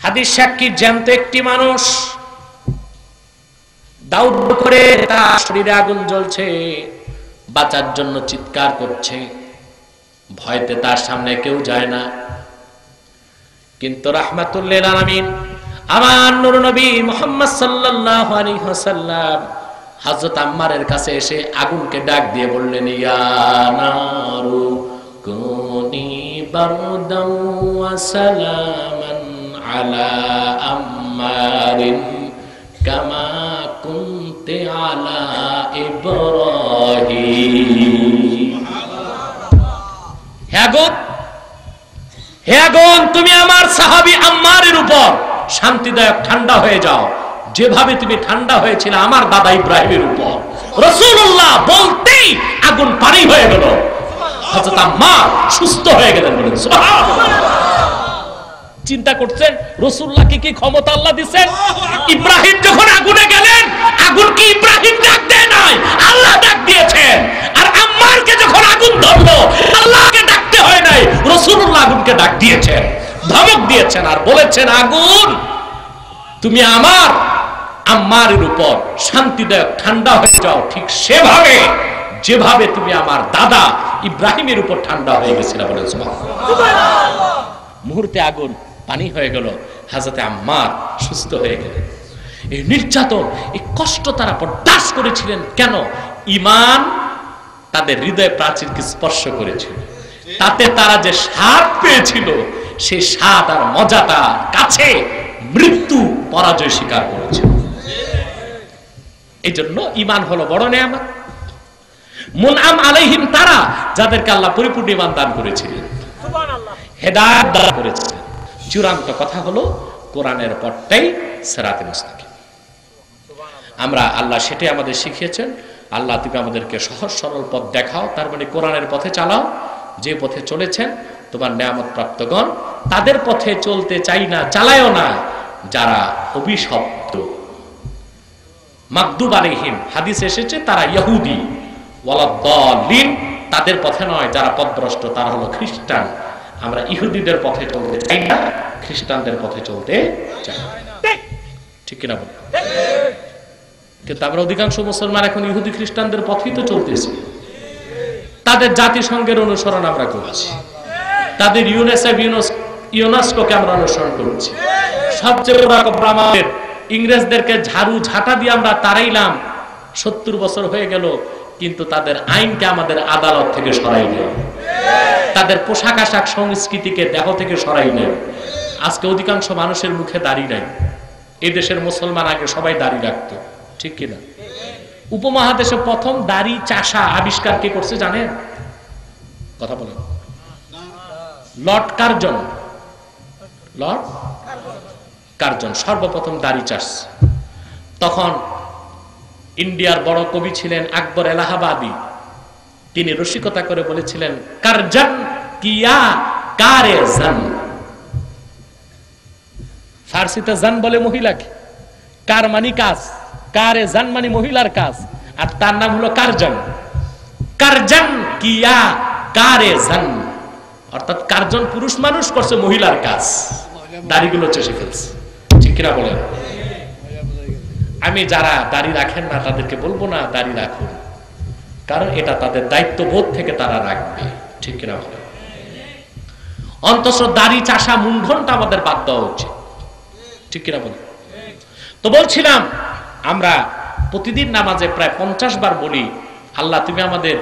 হাদিস সাক্ষী জ্যান্ত একটি মানুষ দাউদ করে তার শরীরে আগুন জ্বলছে, বাঁচার জন্য চিৎকার করছে, ভয়তে তার সামনে কেউ যায় না। কিন্তু রাহমাতুল লিল আলামিন আমার নূর নবী মুহাম্মদ সাল্লাল্লাহু আলাইহি ওয়াসাল্লাম হযরত আম্মারের কাছে এসে আগুনকে ডাক দিয়ে বললেন, ইয়া নারু কুনি বারদাও ওয়া সালামান আলা আম্মারিন কামা কুনতি আলা ইব্রাহিম। হে আগুন, তুমি আমার সাহাবী আম্মারের উপর শান্তিদায়ক ঠান্ডা হয়ে যাও, যেভাবে তুমি ঠান্ডা হয়েছিল আমার দাদা ইব্রাহিমের উপর। রাসূলুল্লাহ বলতেই আগুন পানি হয়ে গেল, হযরত আম্মার সুস্থ হয়ে গেলেন। বলেন সুবহানাল্লাহ। চিন্তা করছেন রাসূলুল্লাহকে কি ক্ষমতা আল্লাহ দিবেন? ইব্রাহিম যখন আগুনে গেলেন, আগুন কি ইব্রাহিম ডাক দেয় নাই, আল্লাহ ডাক দিয়েছেন। আর আম্মারকে যখন আগুন ধরলো, আল্লাহকে ডাকতে হয় নাই, রাসূলুল্লাহ আগুনকে ডাক দিয়েছেন, ধমক দিয়েছেন আর বলেছেন, আগুন তুমি আমার আম্মারের উপর শান্তিদায়ক ঠান্ডা হয়ে যাও, ঠিক সেভাবে যেভাবে তুমি আমার দাদা ইব্রাহিমের উপর ঠান্ডা হয়ে গেছিল। বলেন সুবহানাল্লাহ। মুহূর্তে আগুন পানি হয়ে গেল, হযরত আম্মার সুস্থ হয়ে গেলেন। এই নির্যাতন, এই কষ্ট তারা বরদাস্ত করেছিলেন কেন? ঈমান তাদের হৃদয় প্রাচীরকে স্পর্শ করেছিল, তাতে তারা যে স্বাদ পেয়েছিল সেই স্বাদ আর মজাটা কাছে মৃত্যু পরাজয় স্বীকার করেছে। এই জন্য ঈমান হলো বড় নেয়ামত। মুনআম আলাইহিম তারা যাদেরকে আল্লাহ পরিপূর্ণ ঈমান দান করেছিলেন, হেদায়েত দান করেছিলেন। চূড়ান্ত কথা হলো কোরআনের পথটাই সিরাতে মুস্তাকিম। আমরা আল্লাহ সেটাই আমাদের শিখিয়েছেন। আল্লাহ তুমি আমাদেরকে সহজ সরল পথ দেখাও, তার মানে কোরআনের পথে চালাও। যে পথে চলেছেন তোমার নেয়ামত প্রাপ্তগণ, তাদের পথে চলতে চাই না, চালায়ও না যারা অভিশপ্ত। মাগদুব আলাইহিম হাদিস এসেছে তারা ইহুদি, ওয়ালাদ-দাল্লিন তাদের পথে নয় যারা পথভ্রষ্ট, তারা হলো খ্রিস্টান। আমরা ইহুদিদের পথে চলতে চাই না, খ্রিস্টানদের পথে চলতে চাই না। ঠিক কিনা বল? কিন্তু আমরা অধিকাংশ মুসলমান এখন ইহুদি খ্রিস্টানদের পথেই তো চলতেছি। তাদের জাতিসংঘের অনুসরণ আমরা করছি, তাদের ইউনেস্কোকে আমরা অনুসরণ করছি। সবচেয়ে বড় আমাদের ইংরেজদেরকে ঝাড়ু ঝাঁটা দিয়ে আমরা তাড়াইলাম, 70 বছর হয়ে গেল, কিন্তু তাদের আইনকে আমাদের আদালত থেকে সরাই নেই, তাদের পোশাক আশাক সংস্কৃতিকে দেহ থেকে সরাই নেই। আজকে অধিকাংশ মানুষের মুখে দাড়ি নাই। এই দেশের মুসলমান আগে সবাই দাড়ি রাখতো, ঠিক কিনা? উপমহাদেশে প্রথম দাড়ি চাষা আবিষ্কার কে করছে জানেন? কথা বলেন। Lord Curzon. লর্ড কার্জন সর্বপ্রথম দাড়ি চাষ। তখন ইন্ডিয়ার বড় কবি ছিলেন আকবর এলাহাবাদী, তিনি রসিকতা করে বলেছিলেন, কারজান কিয়া কারে জান। ফার্সিতে জান বলে মহিলাকে, কার মানি কাজ, কারে জান মানে মহিলার কাজ, আর তার নাম হলো কারজান। কারজান কিয়া কারে জান, অর্থাৎ কারজন পুরুষ মানুষ করছে মহিলার কাজ, দাড়িগুলো চেষে ফেলছে। ঠিক কিনা বলেন? আমি যারা দাড়ি রাখেন না তাদেরকে বলবো না দাড়ি রাখুন, কারণ এটা তাদের দায়িত্ববোধ থেকে তারা রাখবে, ঠিক কিনা বলে? অন্তত দাড়ি চাষা মুন্ডনটা আমাদের বাদ দেওয়া উচিত, ঠিক কিনা বলে? তো বলছিলাম আমরা প্রতিদিন নামাজে প্রায় 50 বার বলি, আল্লাহ তুমি আমাদের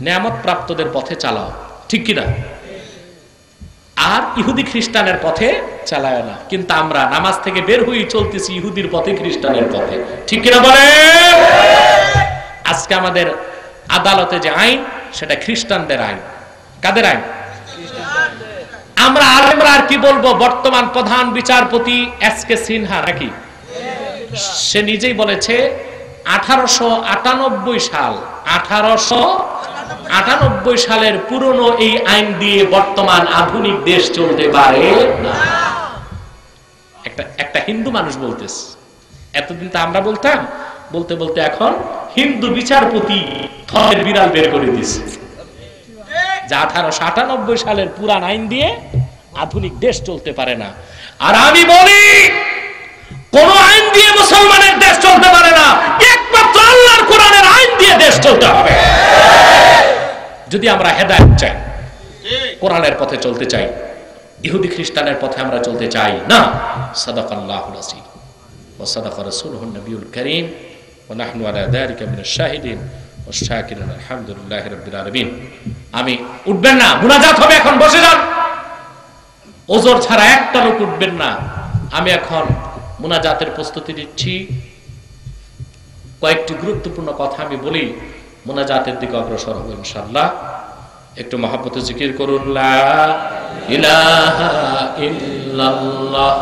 নেয়ামত প্রাপ্তদের পথে চালাও, ঠিক কিনা? আর ইহুদি খ্রিস্টানের পথে চালায় না, কিন্তু আমরা নামাজ থেকে বের হয়ে চলতেছি ইহুদির পথে, খ্রিস্টানের পথে, ঠিক কিনা বলে? আজকে আমাদের আদালতে যে আইন সেটা খ্রিস্টানদের আইন। কাদের আইন? আমরা আর কি বলবো? বর্তমান প্রধান বিচারপতি এসকে সিনহা নাকি, সে নিজেই বলেছে 1898 সালের পুরনো এই আইন দিয়ে বর্তমান আধুনিক দেশ চলতে পারে না। একটা হিন্দু মানুষ বলতেছে, এতদিন তো আমরা বলতাম, বলতে বলতে এখন হিন্দু বিচারপতি থরের বিড়াল বের করে দিয়েছে যে 1898 সালের পুরান আইন দিয়ে আধুনিক দেশ চলতে পারে না। আর আমি বলি কোন আইন দিয়ে মুসলমানের দেশ চলতে পারে না, একমাত্র আল্লাহর কোরআনের আইন দিয়ে দেশ চলতে হবে। যদি আমরা হেদায়েত চাই, কোরআনের পথে চলতে চাই, ইহুদি খ্রিস্টানের পথে আমরা চলতে চাই না। সাদাকাল্লাহুল আযীম ওয়া সাদাকা রাসূলুহুন নবিয়ুল কারীম ওয়া নাহনু আলা যালিকা মিনাশ শাহিদিন ওয়াশ শাকিরিন আলহামদুলিল্লাহি রাব্বিল আলামিন। আমি উঠবেন না, মুনাজাত হবে এখন, বসে যান। ওজর ছাড়া একটা লোক উঠবেন না। আমি এখন মুনাজাতের প্রস্তুতি নিচ্ছি। কয়েকটি গুরুত্বপূর্ণ কথা আমি বলি, মুনাজাতের দিকে অগ্রসর হব ইনশাআল্লাহ। একটু মহব্বতে জিকির করুন, লা ইলাহা ইল্লাল্লাহ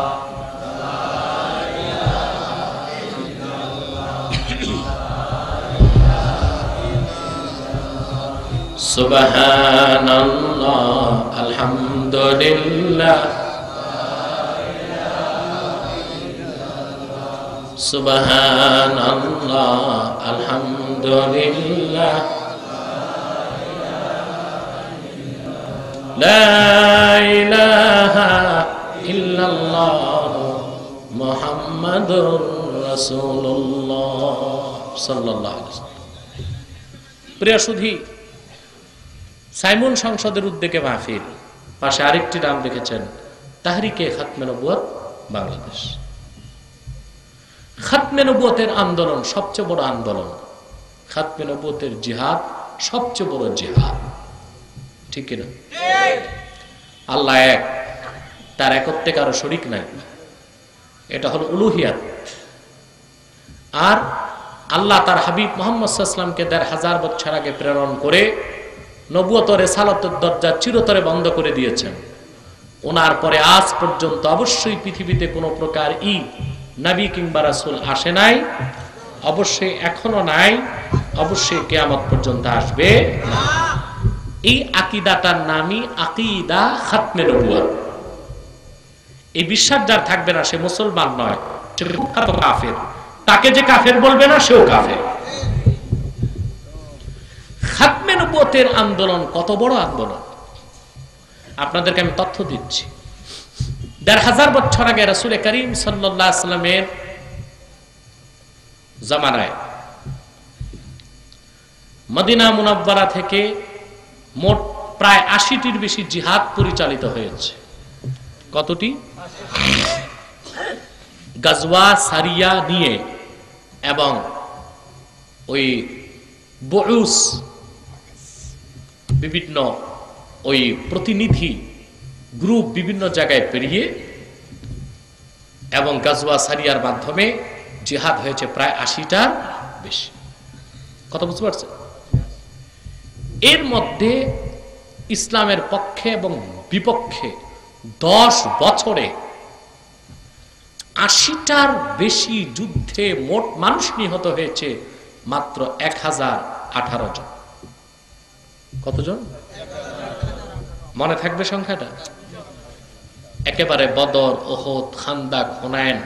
সুবহানাল্লাহ আলহামদুলিল্লাহ সুবহানাল্লাহ আলহামদুলিল্লাহ লা ইলাহা ইল্লাল্লাহ মুহাম্মাদুর রাসূলুল্লাহ সাল্লাল্লাহু আলাইহি ওয়াসাল্লাম। প্রিয় সুধী, সাইমন সংসদের উদ্যোগে মাহফিল, পাশে আরেকটি নাম দেখেছেন, তাহরিকে খাতমে নবুয়ত বাংলাদেশ। খাতমে নবুয়তের আন্দোলন সবচেয়ে বড় আন্দোলন, খাতমে নবুয়তের জিহাদ সবচেয়ে বড় জিহাদ, ঠিক কিনা? আল্লাহ এক, তার একত্বে কারো শরীক নাই, এটা হলো উলুহিয়াত। আর আল্লাহ তার হাবিব মুহাম্মদ সাল্লাল্লাহু আলাইহি ওয়াসাল্লামকে ১৫০০ বছর আগে প্রেরণ করে নবুয়ত ও রিসালাতের দরজা চিরতরে বন্ধ করে দিয়েছেন। ওনার পরে আজ পর্যন্ত অবশ্যই পৃথিবীতে কোনো প্রকার নবী কিংবা রাসূল আসে নাই, অবশ্যই এখনো নাই, অবশ্যই কিয়ামত পর্যন্ত আসবে না। এই আকীদাটার নামই আকীদা খাতমে নবুয়ত। এই বিশ্বাস যার থাকবে না সে মুসলমান নয়, সে কাফের। তাকে যে কাফের বলবে না সেও কাফের। খাতমে নবুয়তের আন্দোলন কত বড় আন্দোলন আপনাদেরকে আমি তথ্য দিচ্ছি। ১৫০০ বছর আগে রাসূল করিম সাল্লাল্লাহু আলাইহি ওয়াসাল্লামের জামানায় মদিনা মুনাওয়ারা থেকে মোট প্রায় ৮০টির বেশি জিহাদ পরিচালিত হয়েছে। কতটি? গাজওয়া সারিয়া নিয়ে এবং ওই বুউস বিভিন্ন ওই প্রতিনিধি গ্রুপ বিভিন্ন জায়গায় পেরিয়ে এবং গাজওয়া সারিয়ার মাধ্যমে জিহাদ হয়েছে প্রায় ৮০টার বেশি। কথা বুঝতে পারছেন? এর মধ্যে ইসলামের পক্ষে এবং বিপক্ষে ১০ বছরে ৮০টার বেশি যুদ্ধে মোট মানুষ নিহত হয়েছে মাত্র ১০১৮ জন। কতজন মনে থাকবে সংখ্যাটা? একেবারে বদর, উহুদ, খান্দাক, হুনাইন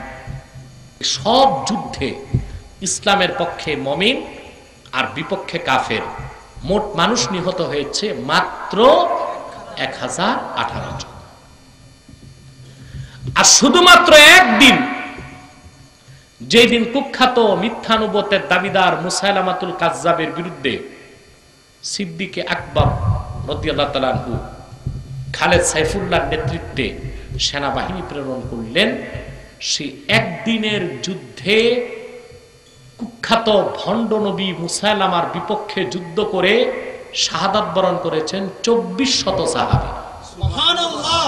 সব যুদ্ধে ইসলামের পক্ষে মুমিন আর বিপক্ষে কাফের মোট মানুষ নিহত হয়েছে মাত্র ১০১৮ জন। আর শুধুমাত্র একদিন যেদিন কুখ্যাত মিথ্যানুবতের দাবিদার মুসাইলামাতুল কাজ্জাবের বিরুদ্ধে সিদ্দিকে আকবর রাদিয়াল্লাহু তাআলা আনহু খালেদ সাইফুল্লাহর নেতৃত্বে সেনাবাহিনী প্রেরণ করলেন, সেই একদিনের যুদ্ধে কুখ্যাত ভণ্ড নবী মুসাইলামার বিপক্ষে যুদ্ধ করে শাহাদাত বরণ করেছেন 2400 সাহাবী। সুবহানাল্লাহ।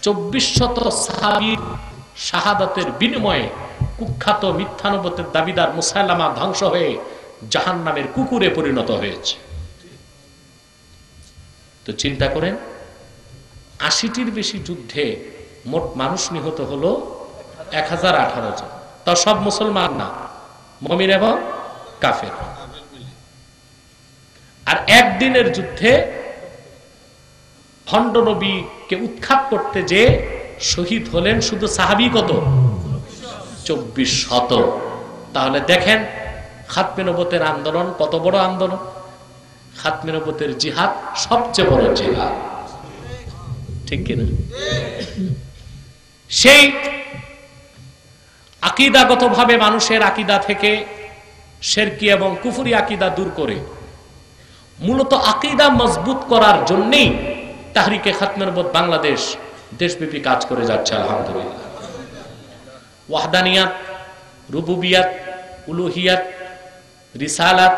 2400 সাহাবীর শাহাদাতের বিনিময়ে কুখ্যাত মিথ্যানুবতের দাবিদার মুসাইলামা ধ্বংস হয়ে জাহান্নামের কুকুরে পরিণত হয়েছে। তো চিন্তা করেন, 80টির বেশি যুদ্ধে মোট মানুষ নিহত হলো 1018 জন। তা সব মুসলমান না, মুমিন এবং কাফের। আর একদিনের যুদ্ধে ভণ্ড নবীকে উৎখাত করতে যে শহীদ হলেন শুধু সাহাবী কত? 2400। তাহলে দেখেন খাতমে নবুয়তের আন্দোলন কত বড় আন্দোলন। খাতমে নবুয়তের জিহাদ সবচেয়ে বড় জিহাদ, ঠিক কিনা? সেই আকীদাগতভাবে মানুষের আকীদা থেকে শিরকি এবং কুফরি আকীদা দূর করে মূলত আকীদা মজবুত করার জন্যই তাহরিকে খাতমে নবুয়ত বাংলাদেশ দেশব্যাপী কাজ করে যাচ্ছে আলহামদুলিল্লাহ। ওয়াহদানিয়াত, রুবুবিয়াত, উলুহিয়াত, রিসালাত,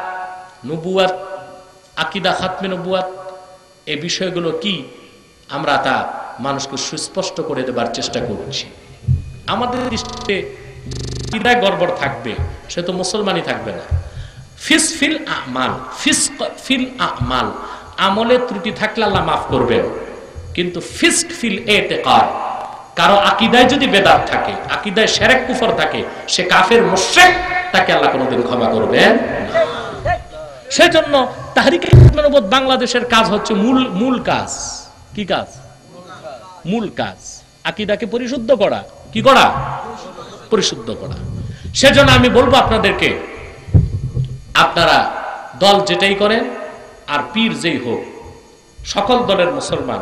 নবুয়াত, আকীদা খাতমে নবুয়াত, এই বিষয়গুলো কি আমরা তা মানুষকে সুস্পষ্ট করে দেবার চেষ্টা করছি। আমাদের দৃষ্টিতে আকীদায় গড়বড় থাকবে সে তো মুসলমানই থাকবে না। ফিসফিল আমাল, ফিসক ফিল আমাল, আমলে ত্রুটি থাকলে আল্লাহ মাফ করবেন, কিন্তু ফিস্ক ফিল ইতিকাদ, কারো আকীদায় যদি বেদাত থাকে, আকীদায় শিরক কুফর থাকে, সে কাফের মুশরিক, তাকে আল্লাহ কোনোদিন ক্ষমা করবেন না। সেজন্য তাহরিকে খাতমে নবুয়ত বাংলাদেশের কাজ হচ্ছে মূল কাজ। কি কাজ? মূল কাজ আকীদাকে পরিশুদ্ধ করা। কি করা? পরিশুদ্ধ করা। সেজন্য আমি বলবো আপনাদেরকে, আপনারা দল যেটাই করেন আর পীর যেই হোক, সকল দলের মুসলমান,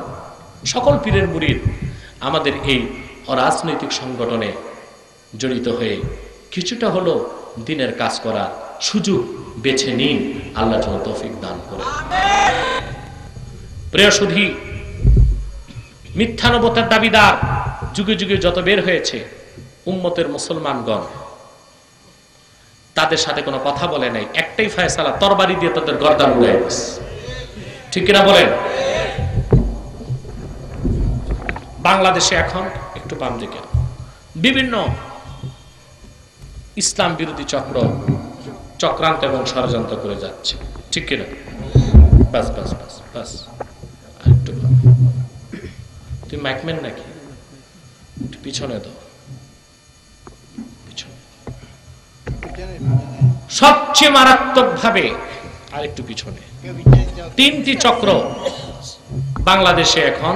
সকল পীরের মুরিদ আমাদের এই অরাজনৈতিক সংগঠনে জড়িত হয়ে কিছুটা হলো দিনের কাজ করার সুযোগ বেছে নিন। আল্লাহ যেন তৌফিক দান করে। প্রিয় সুধী, মিথ্যানুবতের দাবিদার যুগে যুগে যত বের হয়েছে, উম্মতের মুসলমানগণ তাদের সাথে কোনো কথা বলে নাই, একটাই ফয়সালা, তরবারি দিয়ে তাদের গর্দান উড়ায় দিয়েছে। ঠিক কিনা বলেন? বাংলাদেশে এখন একটু বাম দিকে বিভিন্ন ইসলাম বিরোধী চক্রান্ত এবং ষড়যন্ত্র করে যাচ্ছে, ঠিক কিনা? বাস বাস বাস বাস, আরেকটু তুই মাইকম্যান নাকি? পিছনে দাও, পিছনে। সবচেয়ে মারাত্মক ভাবে আরেকটু পিছনে 3টি চক্র বাংলাদেশে এখন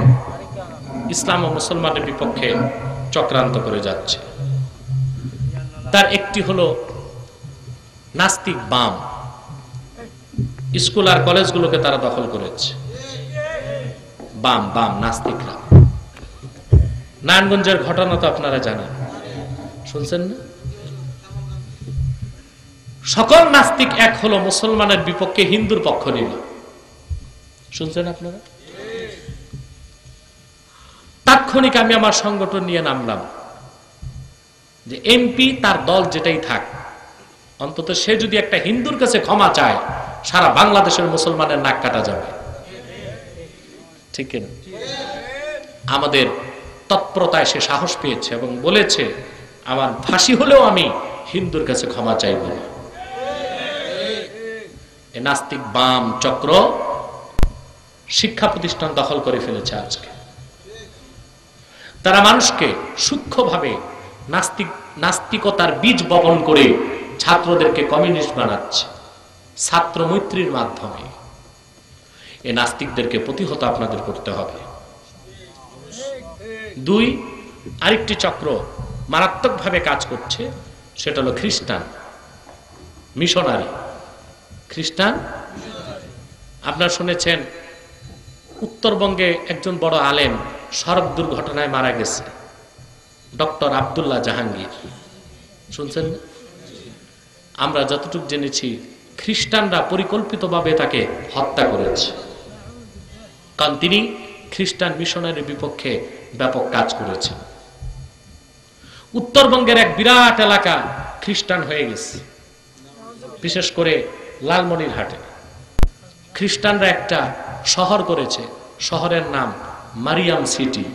ইসলাম ও মুসলমানের বিপক্ষে চক্রান্ত করে যাচ্ছে। তার একটি হলো নাস্তিক বাম। স্কুল আর কলেজগুলোকে তারা দখল করেছে। বাম বাম নাস্তিকরা। নারায়ণগঞ্জের ঘটনা তো আপনারা জানেন, শুনছেন না? সকল নাস্তিক এক হলো মুসলমানের বিপক্ষে হিন্দুর পক্ষ নিল, শুনছেন আপনারা? তাৎক্ষণিক আমি আমার সংগঠন নিয়ে নামলাম যে এমপি তার দল যেটাই থাক, অন্তত সে যদি একটা হিন্দুর কাছে ক্ষমা চায়, সারা বাংলাদেশের মুসলমানের নাক কাটা যাবে, ঠিক কিনা? আমাদের তৎপরতায় সে সাহস পেয়েছে এবং বলেছে, আমার ফাঁসি হলেও আমি হিন্দুর কাছে ক্ষমা চাইব না। এই নাস্তিক বাম চক্র শিক্ষা প্রতিষ্ঠান দখল করে ফেলেছে আজকে। তারা মানুষকে সূক্ষ্মভাবে নাস্তিকতার বীজ বপন করে ছাত্রদেরকে কমিউনিস্ট বানাচ্ছে ছাত্র মৈত্রীর মাধ্যমে। এই নাস্তিকদেরকে প্রতিহত আপনাদের করতে হবে। 2, আরেকটি চক্র মারাত্মকভাবে কাজ করছে, সেটা হলো খ্রিস্টান মিশনারি। খ্রিস্টান, আপনারা শুনেছেন উত্তরবঙ্গে একজন বড় আলেম সড়ক দুর্ঘটনায় মারা গেছে, ডক্টর আব্দুল্লাহ জাহাঙ্গীর, শুনছেন না? আমরা যতটুকু জেনেছি খ্রিস্টানরা পরিকল্পিতভাবে তাকে হত্যা করেছে, কারণ তিনি খ্রিস্টান মিশনারির বিপক্ষে ব্যাপক কাজ করেছেন। উত্তরবঙ্গের এক বিরাট এলাকা খ্রিস্টান হয়ে গেছে, বিশেষ করে লালমনিরহাটে খ্রিস্টানরা একটা শহর করেছে, শহরের নাম মারিয়াম সিটি।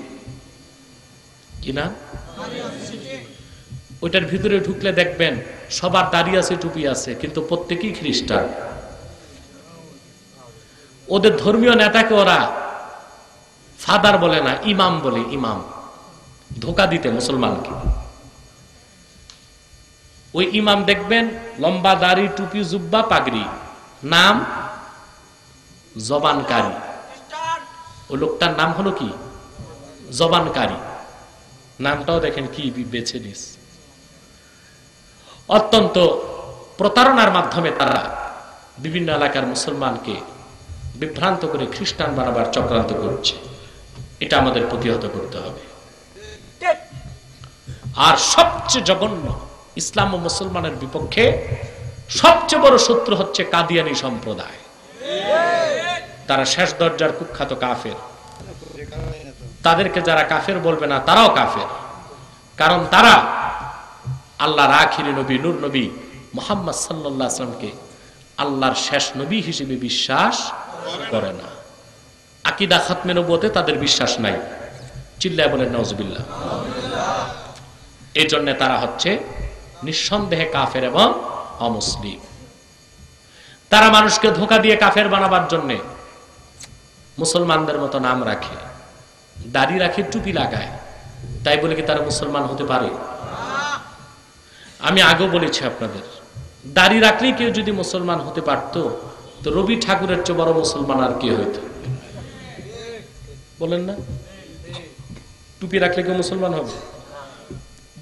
কি নাম? ওইটার ভিতরে ঢুকলে দেখবেন সবার দাড়ি আছে, টুপি আছে, কিন্তু প্রত্যেকেই খ্রিস্টান। ওদের ধর্মীয় নেতাকে ওরা ফাদার বলে না, ইমাম বলে, ইমাম, ধোকা দিতে মুসলমানকে। ওই ইমাম দেখবেন লম্বা দাড়ি, টুপি, জুব্বা, পাগড়ি, নাম জবানকারী। ওই লোকটার নাম হলো কি? জবানকারী। নামটাও দেখেন কি বেছে নিস। অত্যন্ত প্রতারণার মাধ্যমে তারা বিভিন্ন এলাকার মুসলমানকে বিভ্রান্ত করে খ্রিস্টান বানাবার চক্রান্ত করছে। এটা আমাদের প্রতিহত করতে হবে। আর সবচেয়ে জঘন্য, ইসলাম ও মুসলমানের বিপক্ষে সবচেয়ে বড় শত্রু হচ্ছে কাদিয়ানী সম্প্রদায়। তারা শেষ দরজার কুখ্যাত কাফের। তাদেরকে যারা কাফের বলবে না, তারাও কাফের, কারণ তারা আল্লাহর আখিরি নবী নূর নবী মুহাম্মদ সাল্লাল্লাহু আলাইহি ওয়াসাল্লামকে আল্লাহর শেষ নবী হিসেবে বিশ্বাস করে না। আকীদা খাতমে নবুয়তে তাদের বিশ্বাস নাই। চিল্লায় বলেন নাউজুবিল্লাহ। এই জন্য তারা হচ্ছে নিঃসন্দেহে কাফের এবং অমুসলিম। তারা মানুষকে ধোঁকা দিয়ে কাফের বানাবার জন্য মুসলমানদের মতো নাম রাখে, দাড়ি রাখে, টুপি লাগায়। তাই বলে কি তারা মুসলমান হতে পারে? আমি আগেও বলেছি আপনাদের, দাড়ি রাখলেই কেউ যদি মুসলমান হতে পারত, তো রবি ঠাকুরের চেয়ে বড় মুসলমান আর কে হইত? বলেন না? টুপি রাখলে কেউ মুসলমান হবে?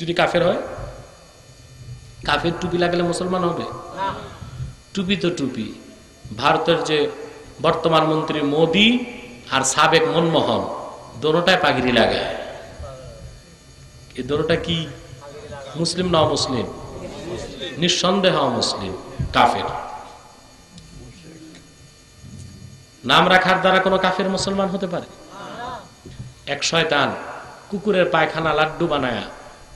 যদি কাফের হয়, কাফের টুপি লাগালে মুসলমান হবে? টুপি তো টুপি। ভারতের যে বর্তমান মন্ত্রী মোদি আর সাবেক মনমোহন, দোনোটায় পাগড়ি লাগায়। এই দোনোটা কি মুসলিম না অমুসলিম? নিঃসন্দেহ অমুসলিম, কাফের। নাম রাখার দ্বারা কোনো কাফের মুসলমান হতে পারে? এক শয়তান কুকুরের পায়খানা লাড্ডু বানায়া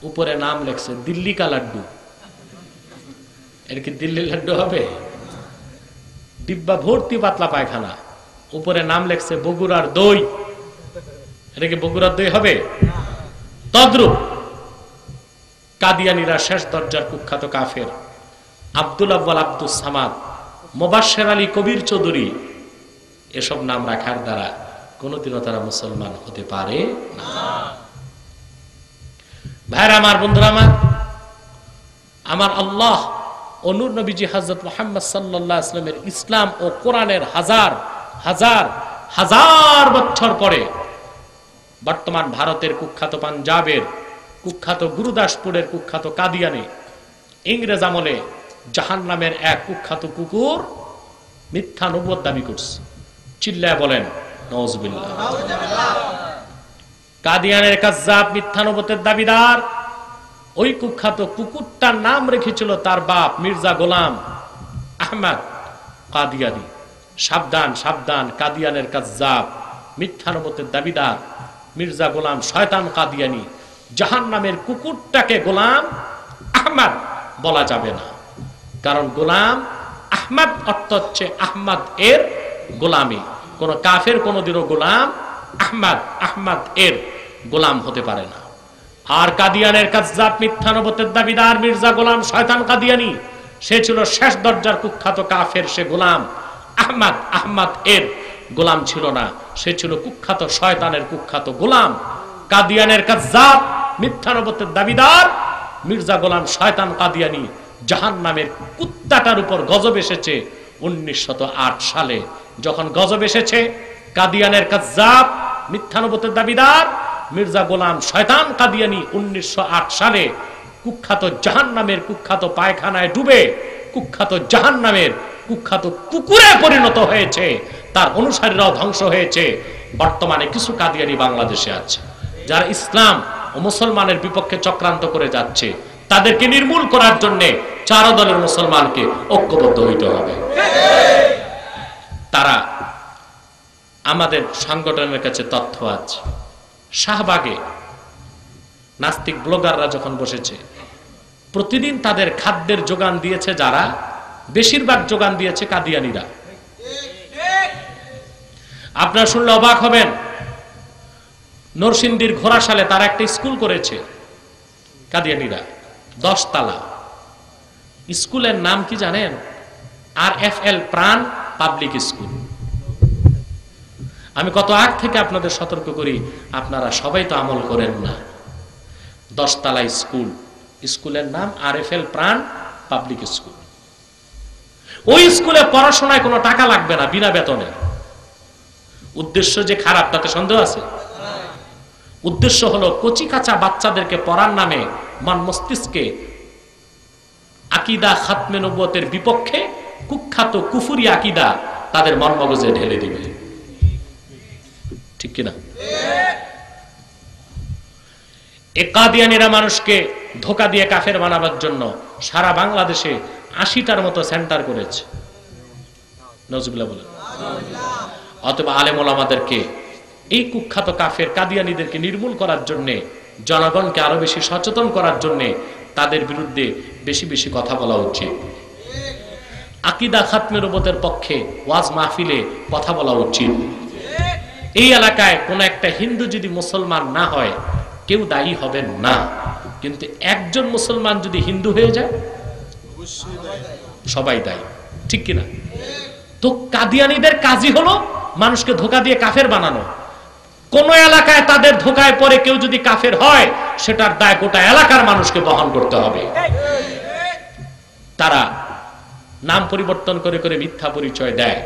উপরে নাম লেখছে দিল্লি কা লাড্ডু। এর কি দিল্লি লাড্ডু হবে? ডিব্বা ভর্তি পাতলা পায়খানা, উপরে নাম লেখছে বগুড়ার দই। এটা কি বগুড়ার দই হবে? তদ্রূপ কাদিয়ানীরা শেষ দরজার কুখ্যাত কাফের। আব্দুল আব্বাল, আব্দুস সামাদ, মোবাশ্বের আলী, কবির চৌধুরী, এসব নাম রাখার দ্বারা কোনদিনও তারা মুসলমান হতে পারে না। ভাইরা আমার, বন্ধুরা আমার আল্লাহ ও নূর নবীজি হযরত মুহাম্মদ সাল্লাল্লাহু আলাইহি ওয়াসাল্লামের ইসলাম ও কোরআনের হাজার হাজার হাজার বছর পরে বর্তমান ভারতের কুখ্যাত পাঞ্জাবের কুখ্যাত গুরুদাসপুরের কুখ্যাত কাদিয়ানে ইংরেজ আমলে জাহান্নামের এক কুখ্যাত কুকুর মিথ্যা নবুয়ত দাবি করছে। চিল্লায় বলেন নাউজুবিল্লাহ। কাদিয়ানের কাজ্জাব, মিথ্যা নবুয়তের দাবিদার ওই কুখ্যাত কুকুরটার নাম রেখেছিল তার বাপ মির্জা গোলাম আহমদ কাদিয়ানী। সাবধান সাবধান, কাদিয়ানের কাজ্জাব, মিথ্যা নবুয়তের দাবিদার মির্জা গোলাম শয়তান কাদিয়ানী। জাহান্নামের কুকুরটাকে গোলাম আহমদ বলা যাবে না, কারণ গোলাম আহমদ অর্থ হচ্ছে আহমদ এর গোলামি। কোন কাফের কোনদিনও গোলাম আহমদ এর গোলাম হতে পারে না। আর কাদিয়ানের কাজ্জাব, মিথ্যা নবুয়তের দাবিদার মির্জা গোলাম শয়তান কাদিয়ানী, সে ছিল শেষ দরজার কুখ্যাত কাফের। সে গোলাম আহমদ এর গোলাম ছিল না, সে ছিল কুখ্যাত শয়তানের কুখ্যাত গোলাম। কাদিয়ানের কাজ্জাব, মিথ্যা নবুয়তের দাবিদার মির্জা গোলাম শয়তান কাদিয়ানী জাহান্নামের কুত্তাটার উপর গজব এসেছে 1908 সালে। যখন গজব এসেছে, কাদিয়ানের কাজ্জাব, মিথ্যা নবুয়তের দাবিদার মির্জা গোলাম শয়তান কাদিয়ানী 1908 সালে কুখ্যাত জাহান্নামের কুখ্যাত পায়খানায় ডুবে কুখ্যাত জাহান্নামের কুখ্যাত কুকুরে পরিণত হয়েছে। তার অনুসারীরাও ধ্বংস হয়েছে। বর্তমানে কিছু কাদিয়ানী বাংলাদেশে আছে যারা ইসলাম ও মুসলমানের বিপক্ষে চক্রান্ত করে যাচ্ছে, তাদেরকে নির্মূল করার জন্য চার দলের মুসলমানকে ঐক্যবদ্ধ হইতে হবে। তারা আমাদের সংগঠনের কাছে তথ্য আছে, শাহবাগে নাস্তিক ব্লগাররা যখন বসেছে, প্রতিদিন তাদের খাদ্যের যোগান দিয়েছে যারা, বেশিরভাগ যোগান দিয়েছে কাদিয়ানীরা। আপনারা শুনলে অবাক হবেন, নরসিংদীর ঘোড়াশালে তারা একটা স্কুল করেছে কাদিয়ানীরা, 10 তলা। স্কুলের নাম কি জানেন? RFL প্রাণ পাবলিক স্কুল। আমি কত আগ থেকে আপনাদের সতর্ক করি, আপনারা সবাই তো আমল করেন না। 10 তলা স্কুল, স্কুলের নাম RFL প্রাণ পাবলিক স্কুল। ওই স্কুলে পড়াশোনায় কোনো টাকা লাগবে না, বিনা বেতনে। উদ্দেশ্য যে খারাপ তাতে সন্দেহ আছে? উদ্দেশ্য হলো কচি কাঁচা বাচ্চাদেরকে পড়ার নামে মন মস্তিষ্কে আকীদা খাতমে নবুয়তের বিপক্ষে কুখ্যাত কুফরি আকীদা তাদের মন মগজে ঢেলে দিবে, ঠিক কিনা? এই কাদিয়ানীরা মানুষকে ধোঁকা দিয়ে কাফের বানাবার জন্য সারা বাংলাদেশে 80টার মতো সেন্টার করেছে। নজরুল্লাহ বলেন। অথবা আলেম ওলামাদেরকে এই কুখ্যাত কাফের কাদিয়ানীদেরকে নির্মূল করার জন্য, জনগণকে আরো বেশি সচেতন করার জন্য তাদের বিরুদ্ধে বেশি বেশি কথা বলা উচিত। আকীদা খাতমে নবুয়তের পক্ষে ওয়াজ মাহফিলে কথা বলা উচিত। এই এলাকায় কোন একটা হিন্দু যদি মুসলমান না হয়, কেউ দায়ী হবেন না, কিন্তু একজন মুসলমান যদি হিন্দু হয়ে যায় সবাই দায়ী, ঠিক কিনা? তো কাদিয়ানীদের কাজই হলো মানুষকে ধোঁকা দিয়ে কাফের বানানো। কোন এলাকায় তাদের ধোঁকায় পড়ে কেউ যদি কাফের হয়, সেটার দায় গোটা এলাকার মানুষকে বহন করতে হবে। তারা নাম পরিবর্তন করে করে মিথ্যা পরিচয় দেয়,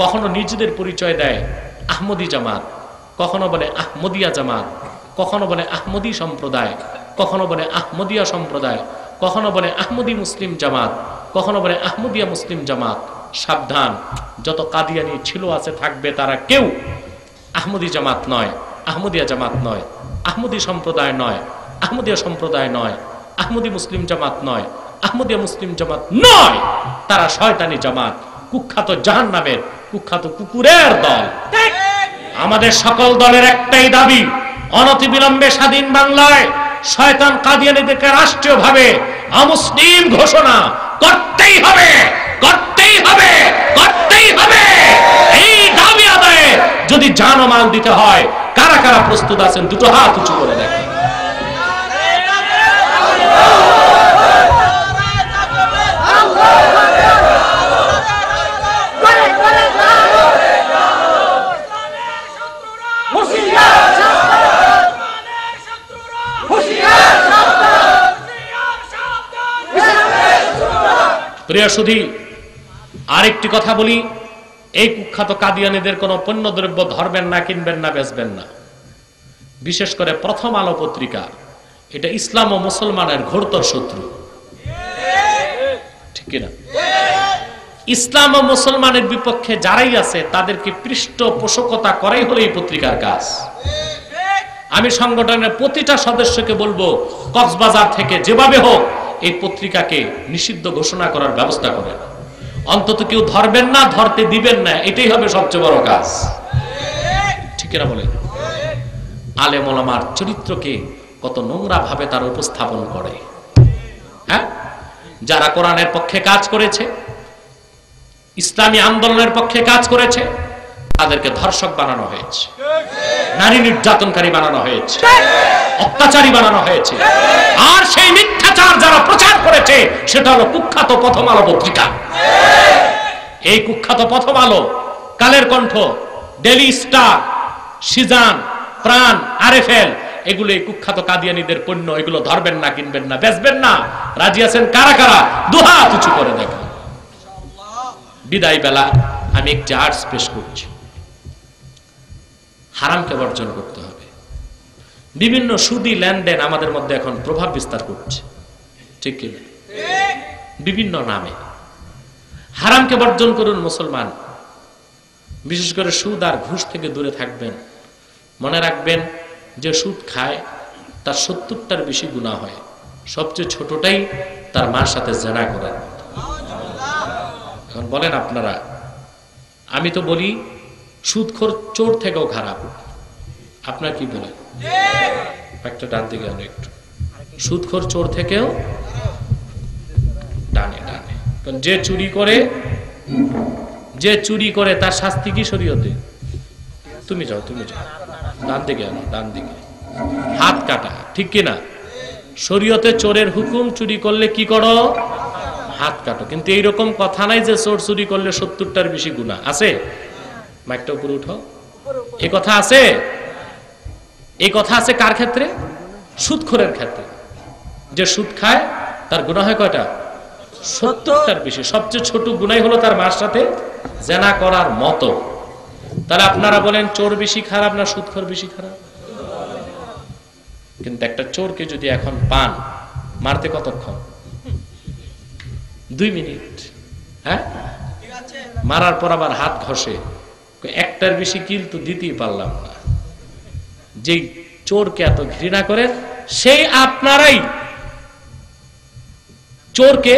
কখনো নিজেদের পরিচয় দেয় আহমদী জামাত, কখনো বলে আহমদিয়া জামাত, কখনো বলে আহমদী সম্প্রদায়, কখনো বলে আহমদিয়া সম্প্রদায়, কখনো বলে আহমদী মুসলিম জামাত, কখনো বলে আহমদিয়া মুসলিম জামাত। সাবধান, যত কাদিয়ানী ছিল আছে থাকবে, তারা কেউ আহমদী জামাত নয়, আহমদিয়া জামাত নয়, আহমদী সম্প্রদায় নয়, আহমদিয়া সম্প্রদায় নয়, আহমদী মুসলিম জামাত নয়, আহমদিয়া মুসলিম জামাত নয়। তারা শয়তানি জামাত, কুখ্যাত জাহান্নামের কুখ্যাত কুকুরের দল। আমাদের সকল দলের একটাই দাবি, অনতিবিলম্বে স্বাধীন বাংলায় শয়তান কাদিয়ানীদেরকে রাষ্ট্রীয়ভাবে অমুসলিম ঘোষণা করতেই হবে, করতেই হবে, করতেই হবে। এই দাবি আদায়ে যদি জান ও মাল দিতে হয়, কারা কারা প্রস্তুত আছেন দুটো হাত উঁচু করে দেখেন। প্রিয় সুধী, আরেকটি কথা বলি, এই কুখ্যাত কাদিয়ানীদের কোন পণ্য দ্রব্য ধরবেন না, কিনবেন না, বেচবেন না। বিশেষ করে প্রথম আলো পত্রিকা, এটা ইসলাম ও মুসলমানের ঘোরতর শত্রু, ঠিক কিনা? ইসলাম ও মুসলমানের বিপক্ষে যারাই আছে তাদেরকে পৃষ্ঠপোষকতা করাই হলো এই পত্রিকার কাজ। আমি সংগঠনের প্রতিটা সদস্যকে বলবো, কক্সবাজার থেকে যেভাবে হোক এই পত্রিকাকে নিষিদ্ধ ঘোষণা করার ব্যবস্থা করেন। অন্তত কেউ ধরবেন না, ধরতে দিবেন না, এটাই হবে সবচেয়ে বড় কাজ, ঠিক না বলেন? আলেম ওলামার চরিত্রকে কত নোংরা ভাবে তারা উপস্থাপন করে। হ্যাঁ, যারা কোরআনের পক্ষে কাজ করেছে, ইসলামী আন্দোলনের পক্ষে কাজ করেছে, তাদেরকে ধর্ষক বানানো হয়েছে, নারী নির্যাতনকারী বানানো হয়েছে, অত্যাচারী বানানো হয়েছে। আর সেই মিথ্যাচার যারা প্রচার করেছে সেটা হলো কুখ্যাত প্রথম আলো পত্রিকা। এই কুখ্যাত প্রথম আলো, কালের কণ্ঠ, ডেইলি স্টার, সিজান, প্রাণ, RFL, এগুলো এই কুখ্যাত কাদিয়ানীদের পণ্য। এগুলো ধরবেন না, কিনবেন না, বেচবেন না। রাজি আছেন কারা কারা? দুহাত উঁচু করে দেখেন। বিদায় বেলা আমি একটি আর্টস পেশ করছি। হারামকে বর্জন করতে হবে। বিভিন্ন সুদি লেনদেন আমাদের মধ্যে এখন প্রভাব বিস্তার করছে, ঠিক কিনা? বিভিন্ন নামে হারামকে বর্জন করুন মুসলমান। বিশেষ করে সুদ আর ঘুষ থেকে দূরে থাকবেন। মনে রাখবেন, যে সুদ খায় তার 70টার বেশি গুনাহ হয়, সবচেয়ে ছোটটাই তার মার সাথে জেনা করার মতো। এখন বলেন আপনারা, আমি তো বলি সুদখোর চোর থেকেও খারাপ, আপনার কি বলেন? একটা ডান দিকে একটু, সুদখোর চোর থেকেও ডানে ডানে। যে চুরি করে তার শাস্তি কি শরীয়তে? তুমি যাও ডান দিকে আনো, ডান দিকে, হাত কাটা, ঠিক কিনা? শরীয়তে চোরের হুকুম, চুরি করলে কি করো? হাত কাটো। কিন্তু এইরকম কথা নাই যে চোর চুরি করলে 70টার বেশি গুনাহ আছে। মাইকটা উপরে উঠাও। এই কথা আছে? এই কথা আছে কার ক্ষেত্রে? সুদখোরের ক্ষেত্রে। যে সুদ খায় তার গুনাহ হয় কয়টা? 70টার বেশি। সবচেয়ে ছোট গুনাহ হলো তার মার সাথে জেনা করার মতো। তাহলে আপনারা বলেন চোর বেশি খারাপ না সুদখোর বেশি খারাপ? কিন্তু একটা চোরকে যদি এখন পান, মারতে কতক্ষণ? 2 মিনিট। হ্যাঁ, মারার পর আবার হাত ঘষে, একটার বেশি কিল তো দিতেই পারলাম না। যেই চোরকে এত ঘৃণা করেন, সেই আপনারাই চোরকে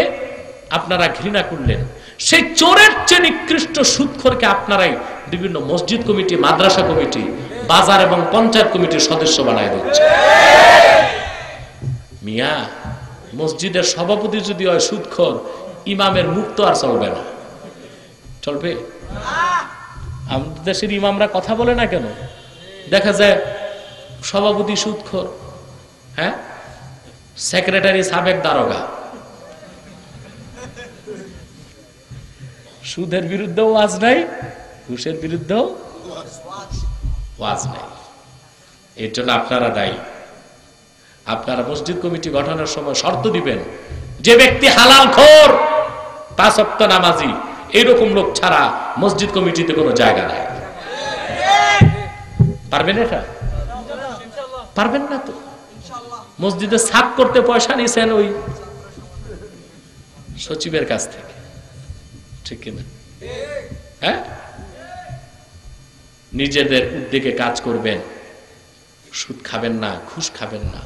আপনারা ঘৃণা করলেন। সেই চোরের চেয়ে নিকৃষ্ট সুদখোরকে আপনারাই বিভিন্ন মসজিদ কমিটি, মাদ্রাসা কমিটি, বাজার এবং পঞ্চায়েত কমিটির সদস্য বানায় দিচ্ছে। মিয়া, মসজিদের সভাপতি যদি হয় সুদখোর, ইমামের মুখ তো আর চলবে না। চলবে? আমাদের দেশের ইমামরা কথা বলে না কেন? দেখা যায় সভাপতি সুদখোর, হ্যাঁ, সেক্রেটারি সাবেক দারোগা। সুদের বিরুদ্ধেও ওয়াজ নাই, ঘুষের বিরুদ্ধেও ওয়াজ নাই। এর জন্য আপনারা দায়ী। আপনারা মসজিদ কমিটি গঠনের সময় শর্ত দিবেন, যে ব্যক্তি হালালখোর, 5 ওয়াক্ত নামাজি, এইরকম লোক ছাড়া মসজিদ কমিটিতে কোনো জায়গা নাই। পারবেন এটা? পারবেন না তো। মসজিদে সাফ করতে পয়সা নিছেন ওই সচিবের কাছ থেকে, ঠিক কিনা? হ্যাঁ, নিজেদের উদ্যোগে কাজ করবেন, সুদ খাবেন না, ঘুষ খাবেন না।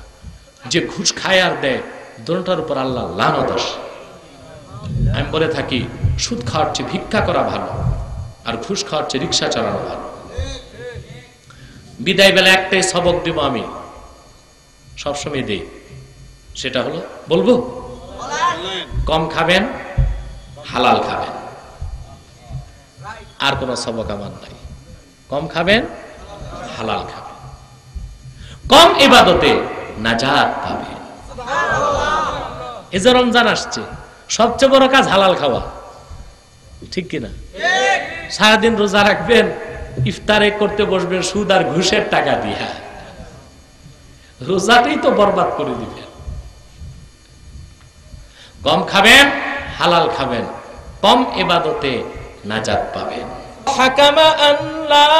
যে ঘুষ খায় আর দেয়, দুটোটার উপর আল্লাহ লানত আসে। আমি বলে থাকি, সুদ খাওয়ার চেয়ে ভিক্ষা করা ভালো, আর ঘুষ খাওয়ার চেয়ে রিক্সা চালানো ভালো। বিদায় বেলা একটাই সবক দেব, আমি সবসময় দেই, সেটা হলো, বলবো, কম খাবেন, হালাল খাবেন। আর কোন সবক আমার নাই। কম খাবেন, হালাল খাবেন, কম ইবাদতে নাজাত পাবেন। এই যে রমজান আসছে, সবচেয়ে বড় কাজ হালাল খাওয়া, ঠিক কিনা? সারাদিন রোজা রাখবেন, ইফতারে করতে বসবেন সুদ আর ঘুষের টাকা দিয়া, রোজাটাই তো বরবাদ করে দিবেন। কম খাবেন, হালাল খাবেন, কম ইবাদতে নাজাত পাবেন। হাকামা আল্লাহ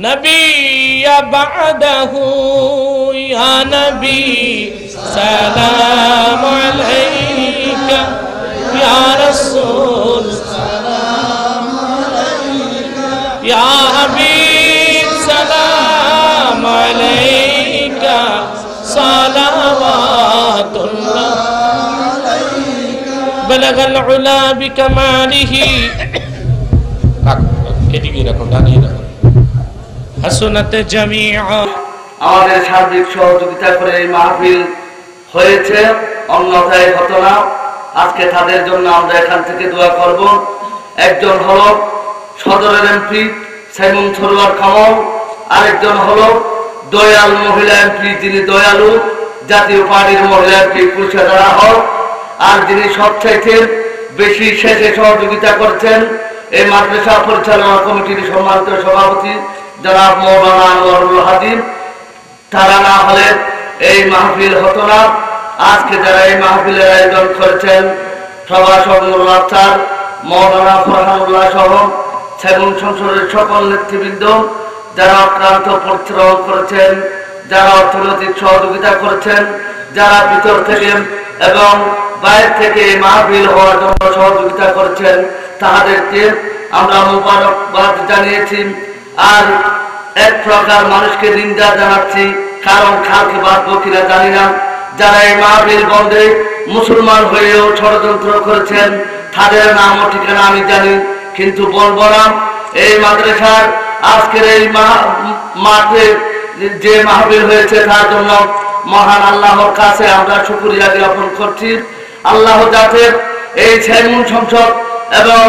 নবিয়্যা বা'দাহু ইয়া নবী সালামু আলাইকা ইয়া রাসূল সালামু আলাইকা ইয়া হাবিব সালামু আলাইকা সালাওয়াতুল্লাহ বালাগাল উলা বিকামালিহি। এদিকে রাখো, দাঁড়িয়ে রাখো। হাসনাতে জামিআ, আমাদের সার্বিক সহযোগিতা করে এই মাহফিল হয়েছে, অন্যথায় হতো না। আজকে তাদের জন্য আমরা এখান থেকে দোয়া করব। একজন হলো সদরের এমপি সাইমন সরোয়ার খামল, আরেকজন হলো দয়াল মহিলা এমপি, যিনি দয়ালু, জাতীয় পার্টির মহিলা এমপি কুশিয়ারা হক, আর যিনি সবচাইতে বেশি শেষে সহযোগিতা করছেন এই মাদ্রাসা পরিচালনা কমিটির সম্মানিত সভাপতি জনাব মৌলানা আনোয়ারুল হাদিম। তারা না হলে এই মাহফিল হতো না। আজকে যারা এই মাহফিলের আয়োজন করেছেন, সভাসদুল্লাহ স্যার, মৌলানা ফরহানুল্লাহ সহ সেগুন সংসদের সকল নেতৃবৃন্দ, যারা অক্লান্ত পরিশ্রম করেছেন, যারা অর্থনৈতিক সহযোগিতা করেছেন, যারা ভিতর থেকে এবং বাইরে থেকে মাহফিল হওয়ার জন্য সহযোগিতা করেছেন, তাদেরকে আমরা মোবারকবাদ জানিয়েছি। আর এক প্রকার মানুষকে নিন্দা জানাচ্ছি, কারণ কালকে বাঁচবো কিনা জানি না। যারা এই মাহফিল বন্ধে মুসলমান হয়েও ষড়যন্ত্র করেছেন তাদের নাম ও ঠিকানা আমি জানি, কিন্তু বলবো না। এই মাদ্রাসার আজকের এই মাঠে যে মাহফিল হয়েছে তার জন্য মহান আল্লাহর কাছে আমরা শুকরিয়া জ্ঞাপন করছি। আল্লাহ যাতে এই ছেমুন সংসদ এবং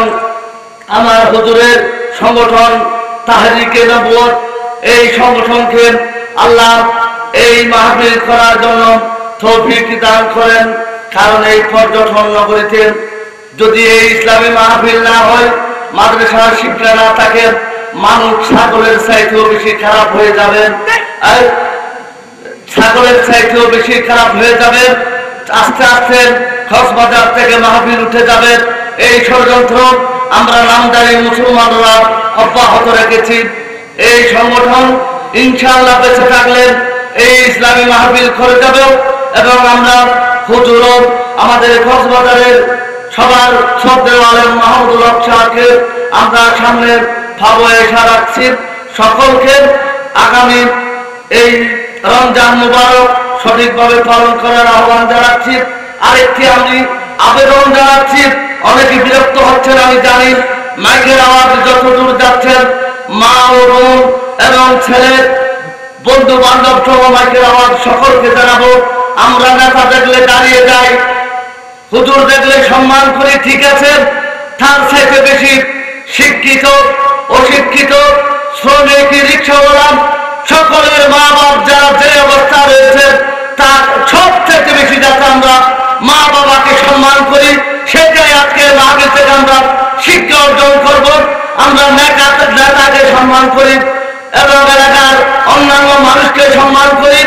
আমার হুজুরের সংগঠন তাহরিকে নবুয়ত এই সংগঠনকে আল্লাহ এই মাহফিল করার জন্য তৌফিক দান করেন। কারণ এই পর্যটন নগরীতে যদি এই ইসলামী মাহফিল না হয়, মাদ্রাসার শিক্ষা না থাকে, মানুষ ছাগলের চাইতেও বেশি খারাপ হয়ে যাবে, ছাগলের চাইতেও বেশি খারাপ হয়ে যাবে। আস্তে আস্তে কক্সবাজার থেকে মাহফিল উঠে যাবে। এই ষড়যন্ত্র আমরা নামদারি মুসলমানরা অব্যাহত রেখেছি। এই সংগঠন ইনশাআল্লাহ বেঁচে থাকলে এই ইসলামী মাহফিল করে যাবে এবং আমরা হুজুর আমাদের কক্সবাজারের সবার শ্রদ্ধেয় আলেম মাহমুদুল হক সাহেবকে আমরা সামনে ভাব এসা রাখছি। সকলকে আগামী এই রমজান মুবারক সঠিকভাবে পালন করার আহ্বান জানাচ্ছি। আরেকটি আমি আবেদন জানাচ্ছি, অনেকে বিরক্ত হচ্ছেন আমি জানি, মাইকের আওয়াজ যতদূর যাচ্ছেন, মা ও বোন এবং ছেলে বন্ধু বান্ধব সহ মাইকের আওয়াজ সকলকে জানাবো, আমরা নেতা দেখলে দাঁড়িয়ে যাই, হুজুর দেখলে সম্মান করি, ঠিক আছে। তার চাইতে বেশি শিক্ষিত অশিক্ষিত শ্রমিক রিক্সাওয়ালা সকলের মা বাপ যারা যে অবস্থা রয়েছে তার সব থেকে বেশি যাতে আমরা মা বাবাকে সম্মান করি, সেটাই আজকে মাহফিল থেকে আমরা শিক্ষা অর্জন করব। আমরা নেতাকে সম্মান করি এবং এলাকার অন্যান্য মানুষকে সম্মান করি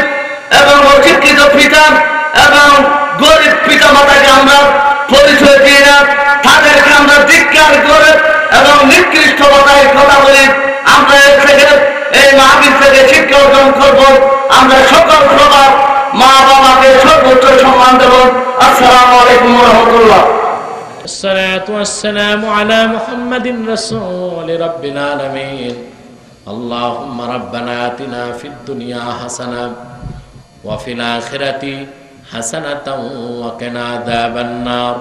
এবং অশিক্ষিত পিতা এবং গরিব পিতা মাতাকে আমরা পরিচয় দিই না, তাদেরকে আমরা ধিক্কার করে এবং নিকৃষ্টতায় কথা বলি। আমরা এর থেকে এই মাহফিল থেকে শিক্ষা অর্জন করব। আমরা সকল সবার মা বাবাকে সর্বোচ্চ সম্মান দেব। আসসালামু আলাইকুম ওয়া রাহমাতুল্লাহ। الصلاة والسلام على محمد رسول رب العالمين اللهم ربنا آتنا في الدنيا حسنة وفي الآخرة حسنة وقنا عذاب النار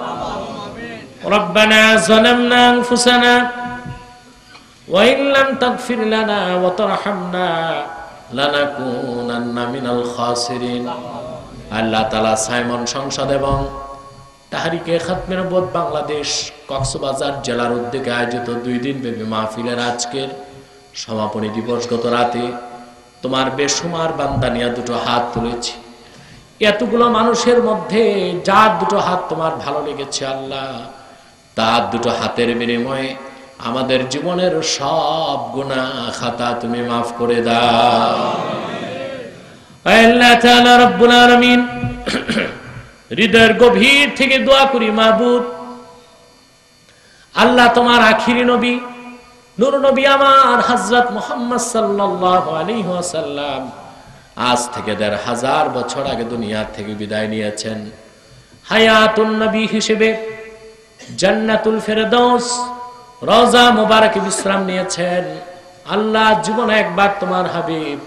ربنا ظلمنا أنفسنا وإن لم تغفر لنا وترحمنا لنكونن من الخاسرين আল্লাহ তাআলা সাইমন সংসদ এবং তাহরিকে খাতমে নবুয়ত বাংলাদেশ কক্সবাজার জেলার উদ্যোগে আয়োজিত 2 দিন ব্যাপী মাহফিলের আজকের সমাপনী দিবসগত রাতে তোমার বেশুমার বান্দা নিয়ে দুটো হাত তুলেছি। এতগুলো মানুষের মধ্যে যার দুটো হাত তোমার ভালো লেগেছে আল্লাহ, তার দুটো হাতের বিনিময়ে আমাদের জীবনের সব গুনাহ খাতা তুমি মাফ করে দাও। আল্লাহ তাআলা রব্বুল আলামিন হৃদয়ের গভীর থেকে দোয়া করি, মাবুদ আল্লাহ তোমার আখিরি নবী নূর নবী আমার হযরত মুহাম্মদ সাল্লাল্লাহু আলাইহি ওয়াসাল্লাম আজ থেকে ১৫০০ বছর আগে দুনিয়া থেকে বিদায় নিয়েছেন। হায়াতুন নবী হিসেবে জান্নাতুল ফেরদৌস রওজা মুবারকে বিশ্রাম নিয়েছেন। আল্লাহ জীবনে একবার তোমার হাবিব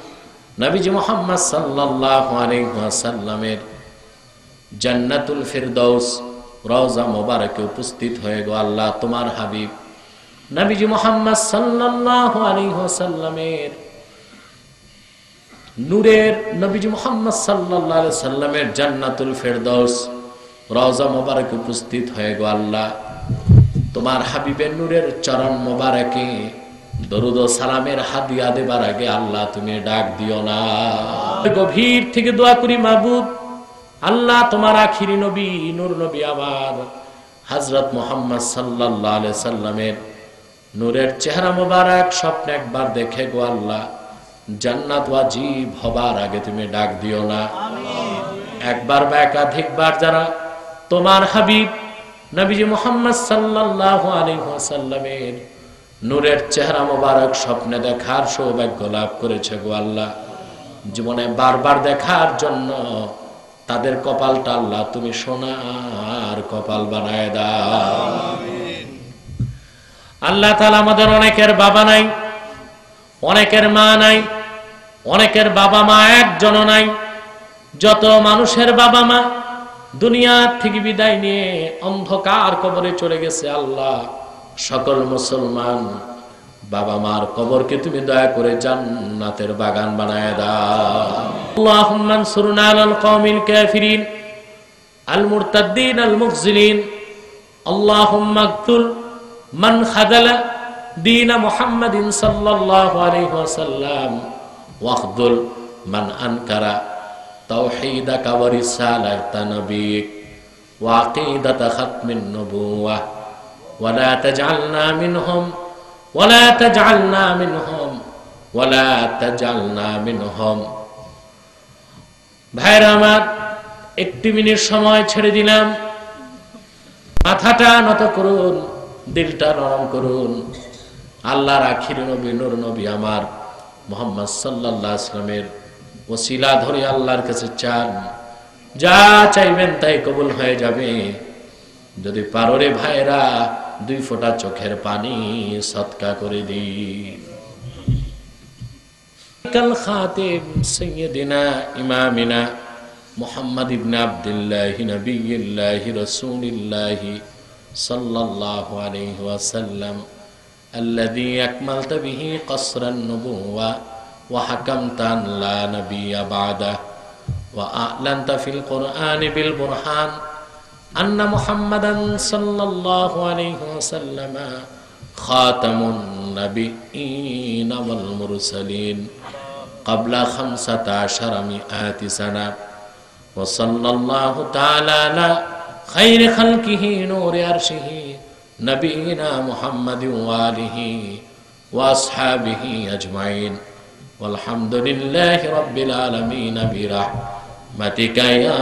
নবীজি মুহাম্মদ সাল্লাল্লাহু আলাইহি ওয়াসাল্লামের জান্নাতুল ফেরদৌস রওজা মুবারকে উপস্থিত হয়ে গো আল্লাহ তোমার হাবিব নবীজি মুহাম্মদ সাল্লাল্লাহু আলাইহি ওয়াসাল্লামের নূরের নবীজি মুহাম্মদ সাল্লাল্লাহু আলাইহি ওয়াসাল্লামের জান্নাতুল ফেরদৌস রওজা মুবারকে উপস্থিত হয়ে গো আল্লাহ তোমার হাবিবের নূরের চরণ মুবারকে দরুদ ও সালামের হাদিয়া দেবার আগে আল্লাহ তুমি ডাক দিও না। গভীর থেকে দোয়া করি, মাবুদ আল্লাহ তোমার আখিরি নবী নূর নবী আবার হযরত মুহাম্মদ সাল্লাল্লাহু আলাইহি সাল্লামের নূরের চেহারা মোবারক স্বপ্নে একবার দেখে গো আল্লাহ জান্নাত ওয়াজিব হবার আগে তুমি ডাক দিও না। একবার বা একাধিকবার যারা তোমার হাবিব নবীজি মুহাম্মদ সাল্লাল্লাহু আলাইহি ওয়াসাল্লামের নূরের চেহারা মোবারক স্বপ্নে দেখার সৌভাগ্য লাভ করেছে গো আল্লাহ, জীবনে বারবার দেখার জন্য তাদের কপালটা আল্লাহ তুমি সোনার কপাল বানায় দাও। আল্লাহ তাআলা আমাদের অনেকের বাবা নাই, অনেকের মা নাই, অনেকের বাবা মা একজনও নাই। যত মানুষের বাবা মা দুনিয়া থেকে বিদায় নিয়ে অন্ধকার কবরে চলে গেছে, আল্লাহ সকল মুসলমান বাবা মার কবরকে তুমি দয়া করে জান্নাতের বাগান বানায় দাও। আল্লাহুম্মা আনসুরনা আলাল কওমিল কাফিরিন আল মুরতাদ্দিন আল মুখজিলিন। আল্লাহুম্মা আকতুল মান খাযালা দীন মুহাম্মাদিন সাল্লাল্লাহু আলাইহি ওয়াসাল্লাম ওয়াখদুল মান আনকারা তাওহীদাকা ওয়া রিসালাতা নবিয়িক ওয়া আকিদাতা খাতমিন নবুওয়াহ ওয়া লা তাজআলনা মিনহুম ওয়ালা তাজআলনা মিনহুম ওয়ালা তাজআলনা মিনহুম। ভাইরা আমার, একটি মিনিট সময় ছেড়ে দিলাম, মাথাটা নত করুন, দিলটা নরম করুন। আল্লাহর আখির নবী নূর নবী আমার মুহাম্মদ সাল্লাল্লাহু আলাইহি ওয়াসাল্লামের ওসিলা ধরে আল্লাহর কাছে চান, যা চাইবেন তাই কবুল হয়ে যাবে। যদি পারো রে ভাইরা, 2 ফোঁটা চোখের পানি সদকা করে দিন। কাল খাতিব সাইয়্যিদিনা ইমামিনা মুহাম্মদ ইবনে আব্দুল্লাহ নবিয়্যিল্লাহ রাসূলিল্লাহ সাল্লাল্লাহু আলাইহি ওয়াসাল্লাম الذي أكملت به قصر النبوة وحكمت أن لا نبي بعده وأعلنت في القرآن بالبرهان أن محمدا صلى الله عليه وسلم خاتم النبيين والمرسلين قبل 1500 سنة وصلى الله تعالى على خير خلقه نور عرشه نبينا محمد وآله وأصحابه أجمعين والحمد لله رب العالمين برحمتك يا